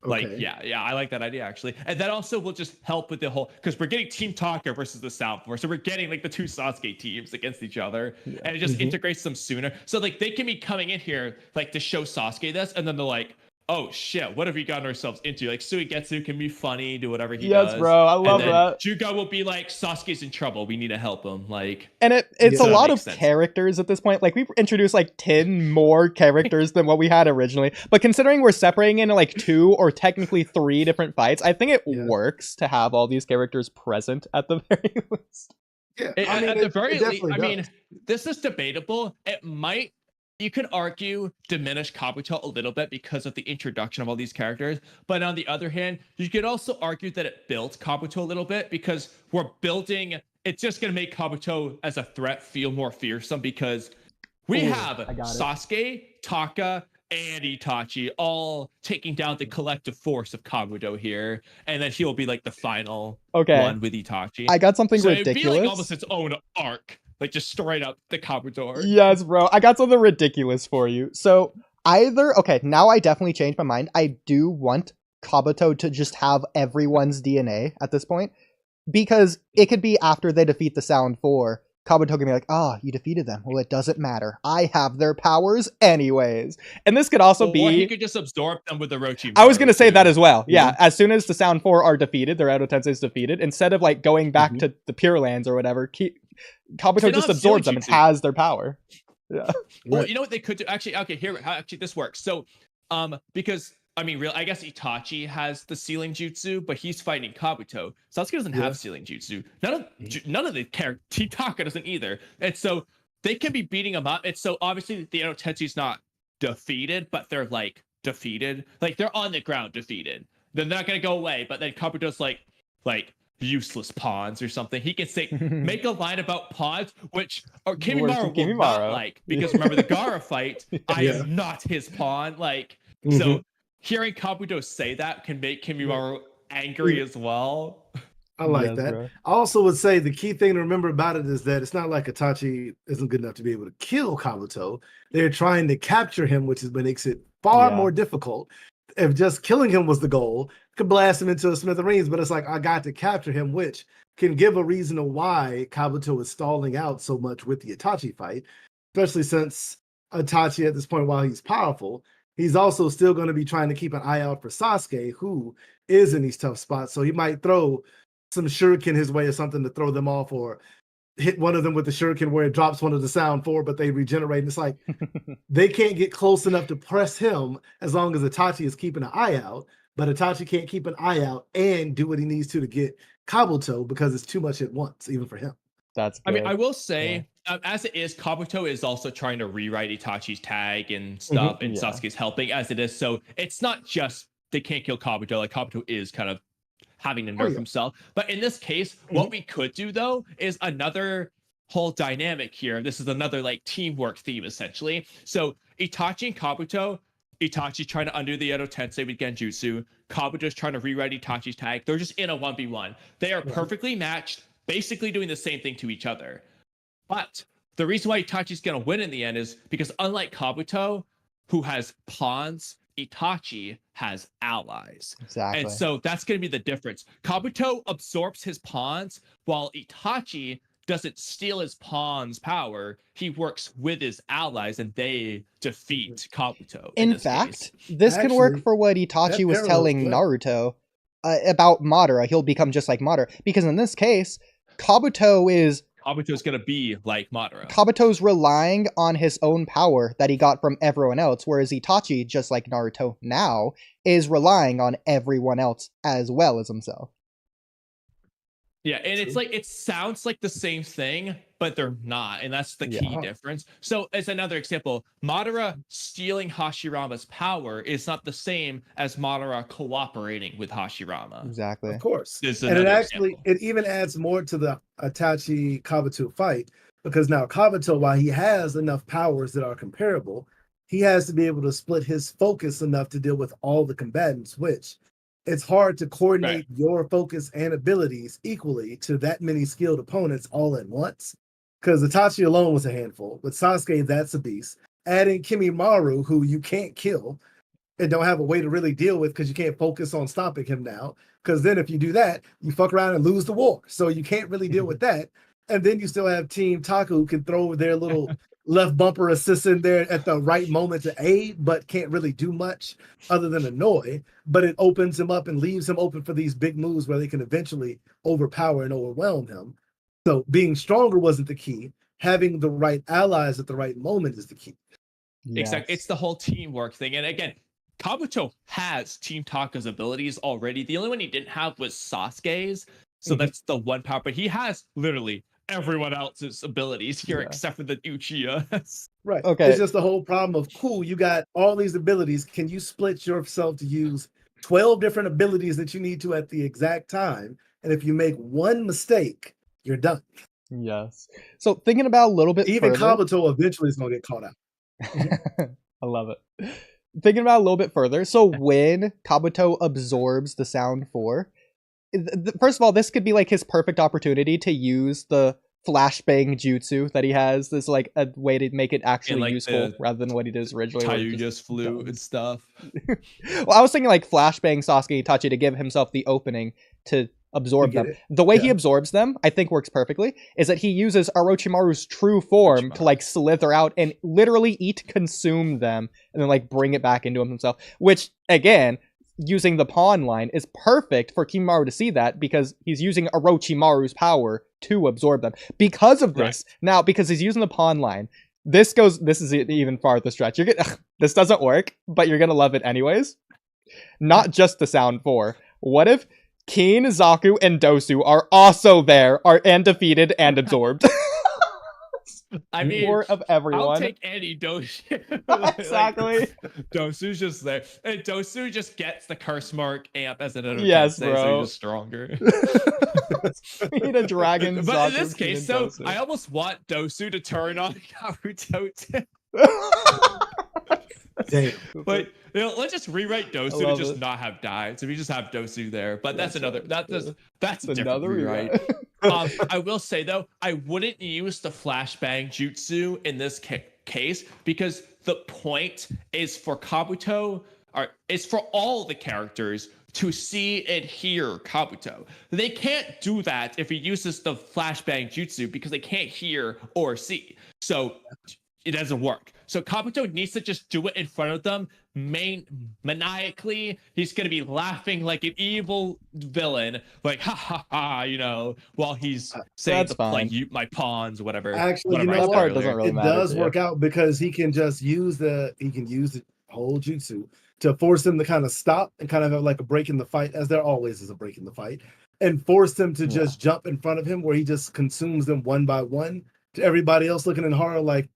I like that idea actually. And that also will just help with the whole, because we're getting Team Taka versus the South 4, so we're getting like the two Sasuke teams against each other, and it just integrates them sooner. So like they can be coming in here like to show Sasuke this, and then they're like, oh shit, what have we gotten ourselves into? Like Suigetsu can be funny, do whatever he does. Yes, bro, I love that. Jugo will be like, Sasuke's in trouble, we need to help him. Like, and it's a lot of characters at this point. Like we've introduced like 10 more characters than what we had originally. But considering we're separating into like 2 or technically 3 different fights, I think it works to have all these characters present at the very least. Yeah, At the very least, definitely I mean, does. this is debatable. It might, you could argue, diminish Kabuto a little bit because of the introduction of all these characters. But on the other hand, you could also argue that it built Kabuto a little bit because we're building. It's just going to make Kabuto as a threat feel more fearsome because we have Sasuke, Taka, and Itachi all taking down the collective force of Kabuto here, and then he'll be like the final one with Itachi. I got something ridiculous. It'd be like almost its own arc, like just straight up the Kabuto arc. Yes, bro. I got something ridiculous for you. So now I definitely changed my mind. I do want Kabuto to just have everyone's DNA at this point, because it could be after they defeat the Sound 4. Kabuto can be like, you defeated them. Well, it doesn't matter. I have their powers anyways. And this could also be... Or he could just absorb them with the Orochimaru. I was going to say that as well. Yeah, as soon as the Sound 4 are defeated, their Edo Tensei is defeated, instead of like going back to the Pure Lands or whatever, Kabuto just absorbs them and has their power. Yeah. Well, you know what they could do? Actually, okay, here, actually, this works. So, because... I mean, I guess Itachi has the sealing jutsu, but he's fighting Kabuto. Sasuke doesn't have sealing jutsu. None of the characters. Taka doesn't either. And so they can be beating him up. And so obviously the Edo Tensei's not defeated, but they're like defeated. Like they're on the ground defeated. They're not gonna go away. But then Kabuto's like useless pawns or something. He can say make a line about pawns, which Kimimaro will not like, because remember the Gaara fight. I am not his pawn. Like so. Hearing Kabuto say that can make Kimimaro angry as well. I like that. Bro. I also would say the key thing to remember about it is that it's not like Itachi isn't good enough to be able to kill Kabuto. They're trying to capture him, which makes it far more difficult. If just killing him was the goal, could blast him into a smithereens, but it's like, I got to capture him, which can give a reason of why Kabuto is stalling out so much with the Itachi fight, especially since Itachi at this point, while he's powerful, he's also still going to be trying to keep an eye out for Sasuke, who is in these tough spots. So he might throw some shuriken his way or something to throw them off, or hit one of them with the shuriken where it drops one of the Sound 4, but they regenerate. And it's like, they can't get close enough to press him as long as Itachi is keeping an eye out. But Itachi can't keep an eye out and do what he needs to get Kabuto, because it's too much at once, even for him. That's good. I mean, I will say, as it is, Kabuto is also trying to rewrite Itachi's tag and stuff, and Sasuke's helping as it is. So it's not just they can't kill Kabuto. Like Kabuto is kind of having to nerf himself. But in this case, what we could do though is another whole dynamic here. This is another like teamwork theme essentially. So Itachi and Kabuto, Itachi's trying to undo the Edo Tensei with Genjutsu. Kabuto's trying to rewrite Itachi's tag. They're just in a 1v1. They are perfectly matched, basically doing the same thing to each other. But the reason why Itachi's going to win in the end is because unlike Kabuto, who has pawns, Itachi has allies. Exactly. And so that's going to be the difference. Kabuto absorbs his pawns, while Itachi doesn't steal his pawn's power. He works with his allies, and they defeat Kabuto. In fact, this could work for what Itachi was telling Naruto about Madara. He'll become just like Madara. Because in this case, Kabuto's going to be like Madara. Kabuto's relying on his own power that he got from everyone else, whereas Itachi, just like Naruto now, is relying on everyone else as well as himself. Yeah, and it's like, it sounds like the same thing, but they're not, and that's the key difference. So as another example, Madara stealing Hashirama's power is not the same as Madara cooperating with Hashirama. Exactly. Of course. And it even adds more to the Itachi Kabuto fight, because now Kabuto, while he has enough powers that are comparable, he has to be able to split his focus enough to deal with all the combatants, which it's hard to coordinate your focus and abilities equally to that many skilled opponents all at once. Because Itachi alone was a handful. With Sasuke, that's a beast. Adding Kimimaro, who you can't kill and don't have a way to really deal with because you can't focus on stopping him now. Because then if you do that, you fuck around and lose the war. So you can't really deal with that. And then you still have Team Taku, who can throw their little left bumper assist in there at the right moment to aid, but can't really do much other than annoy. But it opens him up and leaves him open for these big moves where they can eventually overpower and overwhelm him. So being stronger wasn't the key. Having the right allies at the right moment is the key. Yes. Exactly. It's the whole teamwork thing. And again, Kabuto has Team Taka's abilities already. The only one he didn't have was Sasuke's. So that's the one power. But he has literally everyone else's abilities here except for the Uchiha. Right. Okay. It's just the whole problem of, cool, you got all these abilities. Can you split yourself to use 12 different abilities that you need to at the exact time? And if you make one mistake, you're done. Yes. So thinking about a little bit Even further, Kabuto eventually is going to get caught out. I love it. Thinking about it a little bit further, so when Kabuto absorbs the Sound 4, first of all, this could be like his perfect opportunity to use the flashbang jutsu that he has. This like a way to make it actually like useful rather than what he did originally. Tayuya's flute and stuff. Well, I was thinking like flashbang Sasuke Itachi to give himself the opening to absorb them. The way he absorbs them, I think works perfectly, is that he uses Orochimaru's true form to like slither out and literally consume them and then like bring it back into himself, which again, using the pawn line is perfect for Kimimaro to see that because he's using Orochimaru's power to absorb them. Because of this, now because he's using the pawn line, this is an even farther stretch. This doesn't work, but you're gonna love it anyways. Not just the Sound 4. What if Keen, Zaku, and Dosu are also there, and defeated and absorbed? I mean, more of everyone. I'll take any Dosu. Exactly. Dosu's just there. And Dosu just gets the curse mark amp as an enemy. Yes, bro. So he's just stronger. We need a dragon. But Zaku, in this case, though, I almost want Dosu to turn on Naruto too. Damn. But let's just rewrite Dosu to just not have died. So we just have Dosu there. But that's a different rewrite. I will say though, I wouldn't use the flashbang jutsu in this case because the point is for Kabuto, or is for all the characters to see and hear Kabuto. They can't do that if he uses the flashbang jutsu because they can't hear or see. So it doesn't work. So Kabuto needs to just do it in front of them, maniacally. He's gonna be laughing like an evil villain, like ha ha ha, while he's saying like my pawns, whatever. Actually, that part doesn't really matter. It does work out because he can just use the whole jutsu to force them to kind of stop and kind of have like a break in the fight, as there always is a break in the fight, and force them to just jump in front of him where he just consumes them one by one. To everybody else looking in horror like,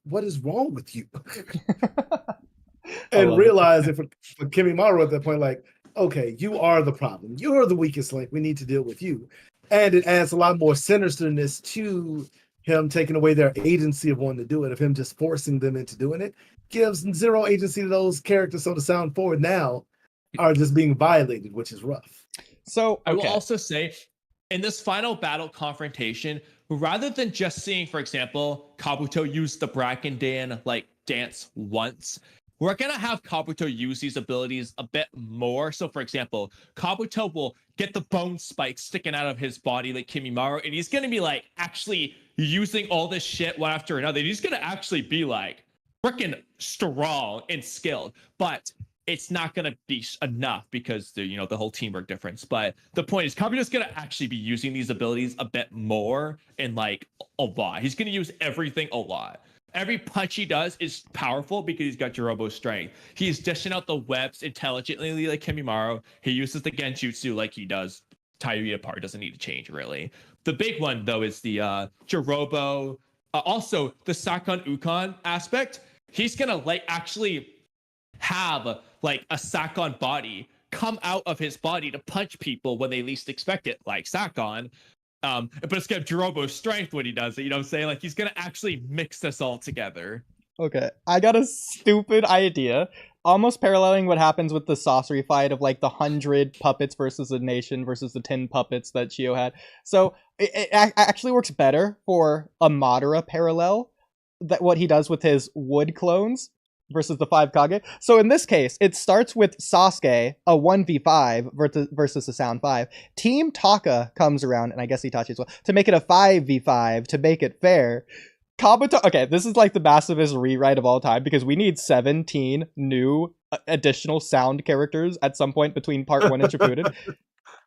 what is wrong with you? And realize for Kimimaro at that point, like, okay, you are the problem. You're the weakest link. We need to deal with you. And it adds a lot more sinisterness to him taking away their agency of wanting to do it, of him just forcing them into doing it. Gives zero agency to those characters. So the Sound 4 now are just being violated, which is rough. So I will also say, in this final battle confrontation, rather than just seeing, for example, Kabuto use the Bracken like dance once, we're gonna have Kabuto use these abilities a bit more. So, for example, Kabuto will get the bone spikes sticking out of his body like Kimimaro, and he's gonna be like actually using all this shit one after another. He's gonna actually be like freaking strong and skilled, but it's not going to be enough because the whole teamwork difference. But the point is, Kabuto's going to actually be using these abilities a bit more and like a lot. He's going to use everything a lot. Every punch he does is powerful because he's got Jirobo's strength. He's dishing out the webs intelligently like Kimimaro. He uses the Genjutsu like he does. Tayuya part doesn't need to change really. The big one though is the Jirobo. Also the Sakon Ukon aspect. He's going to like actually have like a Sakon body come out of his body to punch people when they least expect it, like Sakon. But it's gonna have Jirobo's strength when he does it, you know what I'm saying? Like he's gonna actually mix this all together. Okay, I got a stupid idea. Almost paralleling what happens with the sorcery fight of like the 100 puppets versus a nation versus the 10 puppets that Chio had. So it actually works better for a Madara parallel, that what he does with his wood clones versus the 5 Kage. So in this case, it starts with Sasuke, a 1v5 versus the Sound 5. Team Taka comes around, and I guess Itachi as well, to make it a 5v5 to make it fair. Kabuto, okay, this is like the massivest rewrite of all time because we need 17 new additional sound characters at some point between part 1 and Shippuden.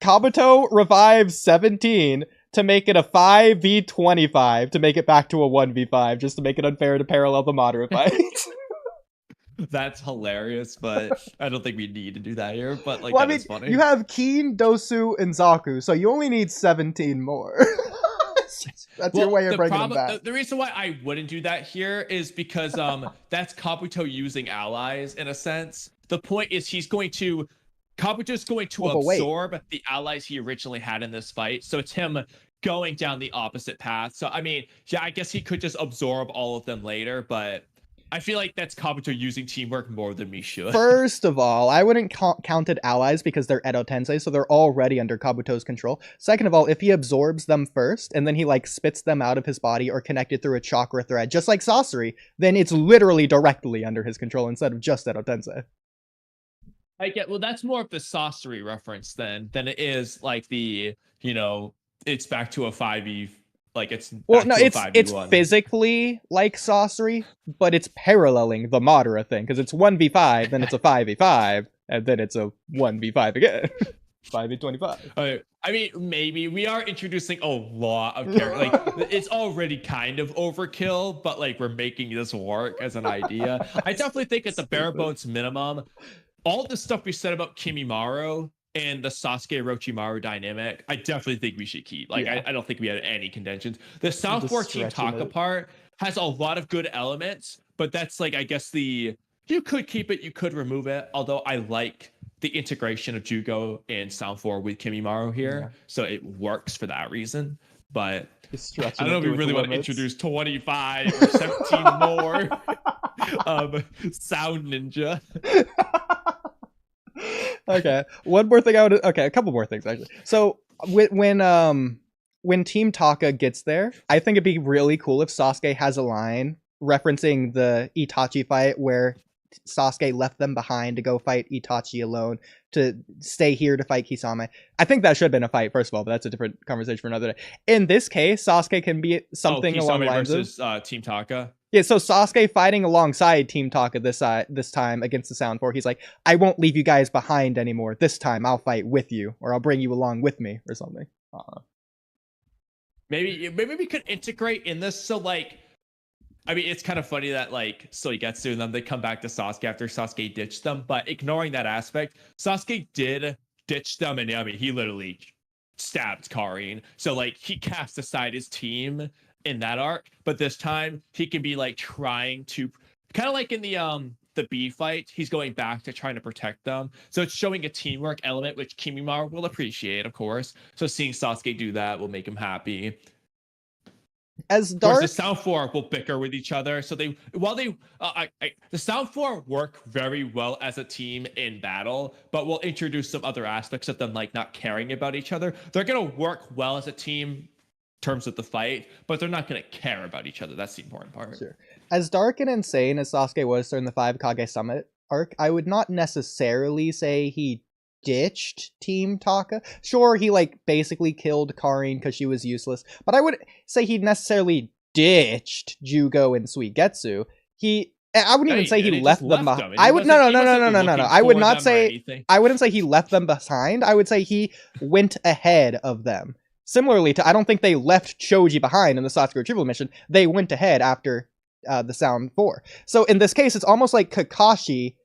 Kabuto revives 17 to make it a 5v25 to make it back to a 1v5, just to make it unfair to parallel the Madara fight. That's hilarious, but I don't think we need to do that here. But like, is funny. You have Keen, Dosu, and Zaku, so you only need 17 more. That's your way of bringing them back. The reason why I wouldn't do that here is because that's Kabuto using allies in a sense. The point is Kabuto's going to absorb the allies he originally had in this fight. So it's him going down the opposite path. So I mean, yeah, I guess he could just absorb all of them later, but I feel like that's Kabuto using teamwork more than me should. First of all, I wouldn't counted allies because they're Edo Tensei, so they're already under Kabuto's control. Second of all, if he absorbs them first, and then he, like, spits them out of his body or connected through a chakra thread, just like Sasori, then it's literally directly under his control instead of just Edo Tensei. Well, that's more of the Sasori reference than it is, like, the, you know, it's back to a 5e. Like it's physically like Sasori, but it's paralleling the Madara thing because it's 1v5, then it's a 5v5, and then it's a 1v5 again. 5v25. I mean, maybe we are introducing a lot of characters. Like it's already kind of overkill, but like we're making this work as an idea. I definitely think at the bare bones minimum, all the stuff we said about Kimimaro and the Sasuke Orochimaru dynamic, I definitely think we should keep. Like, I don't think we had any contentions. The South 4 Team Taka part has a lot of good elements, but that's like, I guess you could keep it, you could remove it. Although I like the integration of Jugo and Sound 4 with Kimimaro here, so it works for that reason. But I don't know if we really want to introduce 25 or 17 more Sound Ninja. Okay, one more thing a couple more things actually. So when Team Taka gets there, I think it'd be really cool if Sasuke has a line referencing the Itachi fight where Sasuke left them behind to go fight Itachi alone, to stay here to fight Kisame. I think that should have been a fight, first of all, but that's a different conversation for another day. In this case, Sasuke can be something along the lines versus Team Taka. Yeah, so Sasuke fighting alongside Team Taka this time against the Sound 4. He's like, I won't leave you guys behind anymore. This time I'll fight with you, or I'll bring you along with me, or something. Maybe we could integrate in this. So like, I mean, it's kind of funny that like Soigetsu and them, they come back to Sasuke after Sasuke ditched them, but ignoring that aspect, Sasuke did ditch them, and I mean, he literally stabbed Karin. So like, he cast aside his team in that arc, but this time he can be like trying to, kind of like in the B fight, he's going back to trying to protect them. So it's showing a teamwork element, which Kimimaro will appreciate, of course. So seeing Sasuke do that will make him happy. As Dark, the Sound 4 will bicker with each other. So the Sound 4 work very well as a team in battle, but we'll introduce some other aspects of them, like not caring about each other. They're gonna work well as a team terms of the fight, but they're not going to care about each other. That's the important part. Sure. As dark and insane as Sasuke was during the 5 Kage Summit arc, I would not necessarily say he ditched Team Taka. Sure, he like basically killed Karin because she was useless, but I would say he necessarily ditched Jugo and Suigetsu. I wouldn't even say he left them behind. I would no. I would not say. I wouldn't say he left them behind. I would say he went ahead of them. Similarly to, I don't think they left Choji behind in the Sasuke retrieval mission. They went ahead after the Sound 4. So in this case, it's almost like Kakashi,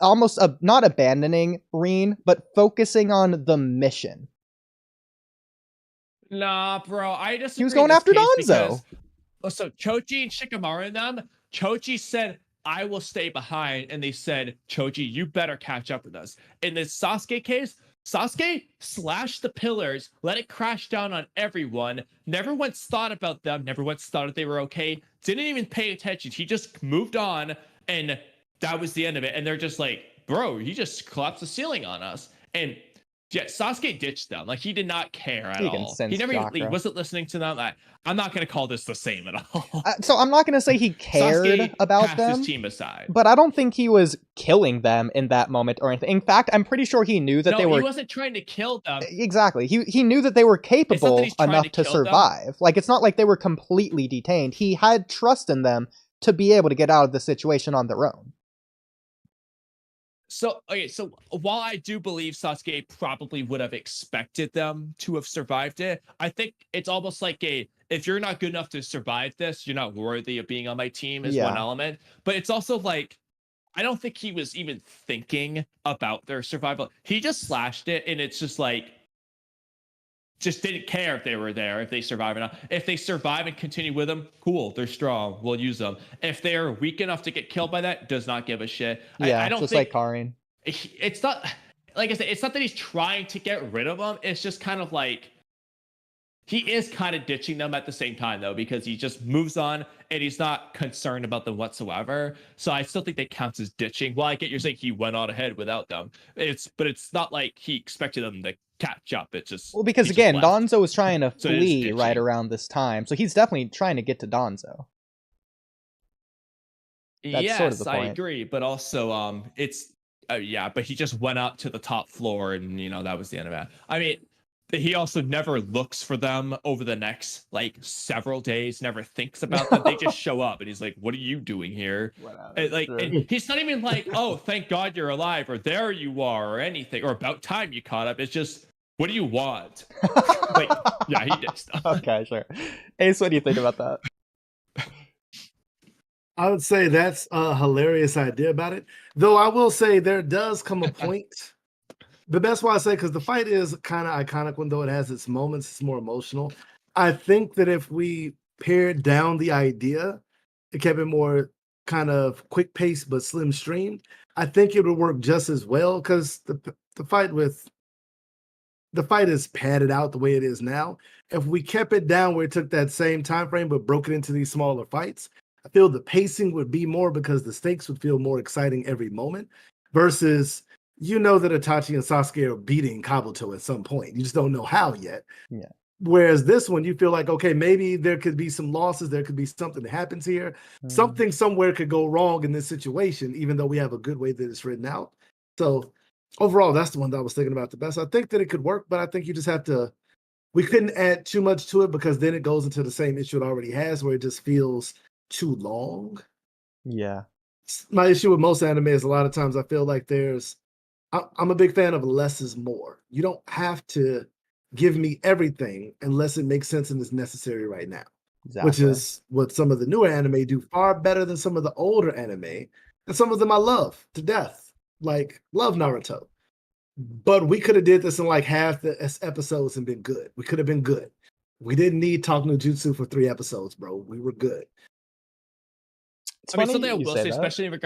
not abandoning Rin, but focusing on the mission. Nah, bro, I just he was going after Danzo. So Choji and Shikamaru and them, Choji said, I will stay behind, and they said, Choji, you better catch up with us. In this Sasuke case, Sasuke slashed the pillars, let it crash down on everyone, never once thought about them, never once thought that they were okay, didn't even pay attention. He just moved on, and that was the end of it. And they're just like, bro, he just collapsed the ceiling on us. And yeah, Sasuke ditched them. Like, he did not care at all. He wasn't listening to them. I'm not going to call this the same at all. So I'm not going to say he cared Sasuke about them. His team aside. But I don't think he was killing them in that moment or anything. In fact, I'm pretty sure he knew that they were... he wasn't trying to kill them. Exactly. He knew that they were capable enough to survive. Them. Like, it's not like they were completely detained. He had trust in them to be able to get out of the situation on their own. So while I do believe Sasuke probably would have expected them to have survived it, I think it's almost like if you're not good enough to survive this, you're not worthy of being on my team is one element. But it's also like, I don't think he was even thinking about their survival. He just slashed it, and it's just like, just didn't care if they were there, if they survive or not. If they survive and continue with them, cool, they're strong. We'll use them. If they're weak enough to get killed by that, does not give a shit. Yeah, I don't just think like Karin. It's not, like I said, it's not that he's trying to get rid of them. It's just kind of like he is kind of ditching them at the same time, though, because he just moves on and he's not concerned about them whatsoever. So I still think that counts as ditching. Well, I get you're saying he went on ahead without them. But it's not like he expected them to catch up. It's just because again, Danzo was trying to flee right around this time, so he's definitely trying to get to Danzo. That's yes, sort of the point. I agree, but also it's yeah, but he just went up to the top floor, and that was the end of it. I mean, he also never looks for them over the next like several days. Never thinks about them. They just show up, and he's like, "What are you doing here?" And he's not even like, "Oh, thank God you're alive," or "There you are," or anything, or "About time you caught up." It's just, "What do you want?" Like, yeah, he did stuff. Okay, sure. Ace, what do you think about that? I would say that's a hilarious idea about it. Though I will say there does come a point. But that's why I say, because the fight is kind of iconic one, though it has its moments, it's more emotional. I think that if we pared down the idea, it kept it more kind of quick paced but slim streamed, I think it would work just as well, because the fight is padded out the way it is now. If we kept it down where it took that same time frame but broke it into these smaller fights, I feel the pacing would be more, because the stakes would feel more exciting every moment, versus that Itachi and Sasuke are beating Kabuto at some point. You just don't know how yet. Yeah. Whereas this one, you feel like, okay, maybe there could be some losses. There could be something that happens here. Something somewhere could go wrong in this situation, even though we have a good way that it's written out. So overall, that's the one that I was thinking about the best. I think that it could work, but I think you just have to, we couldn't add too much to it, because then it goes into the same issue it already has, where it just feels too long. Yeah. My issue with most anime is a lot of times I feel like I'm a big fan of less is more. You don't have to give me everything unless it makes sense and is necessary right now. Exactly. Which is what some of the newer anime do far better than some of the older anime. And some of them I love to death. Like, love Naruto. But we could have did this in like half the episodes and been good. We could have been good. We didn't need Talk no Jutsu for 3 episodes, bro. We were good. Something I will say, especially in regards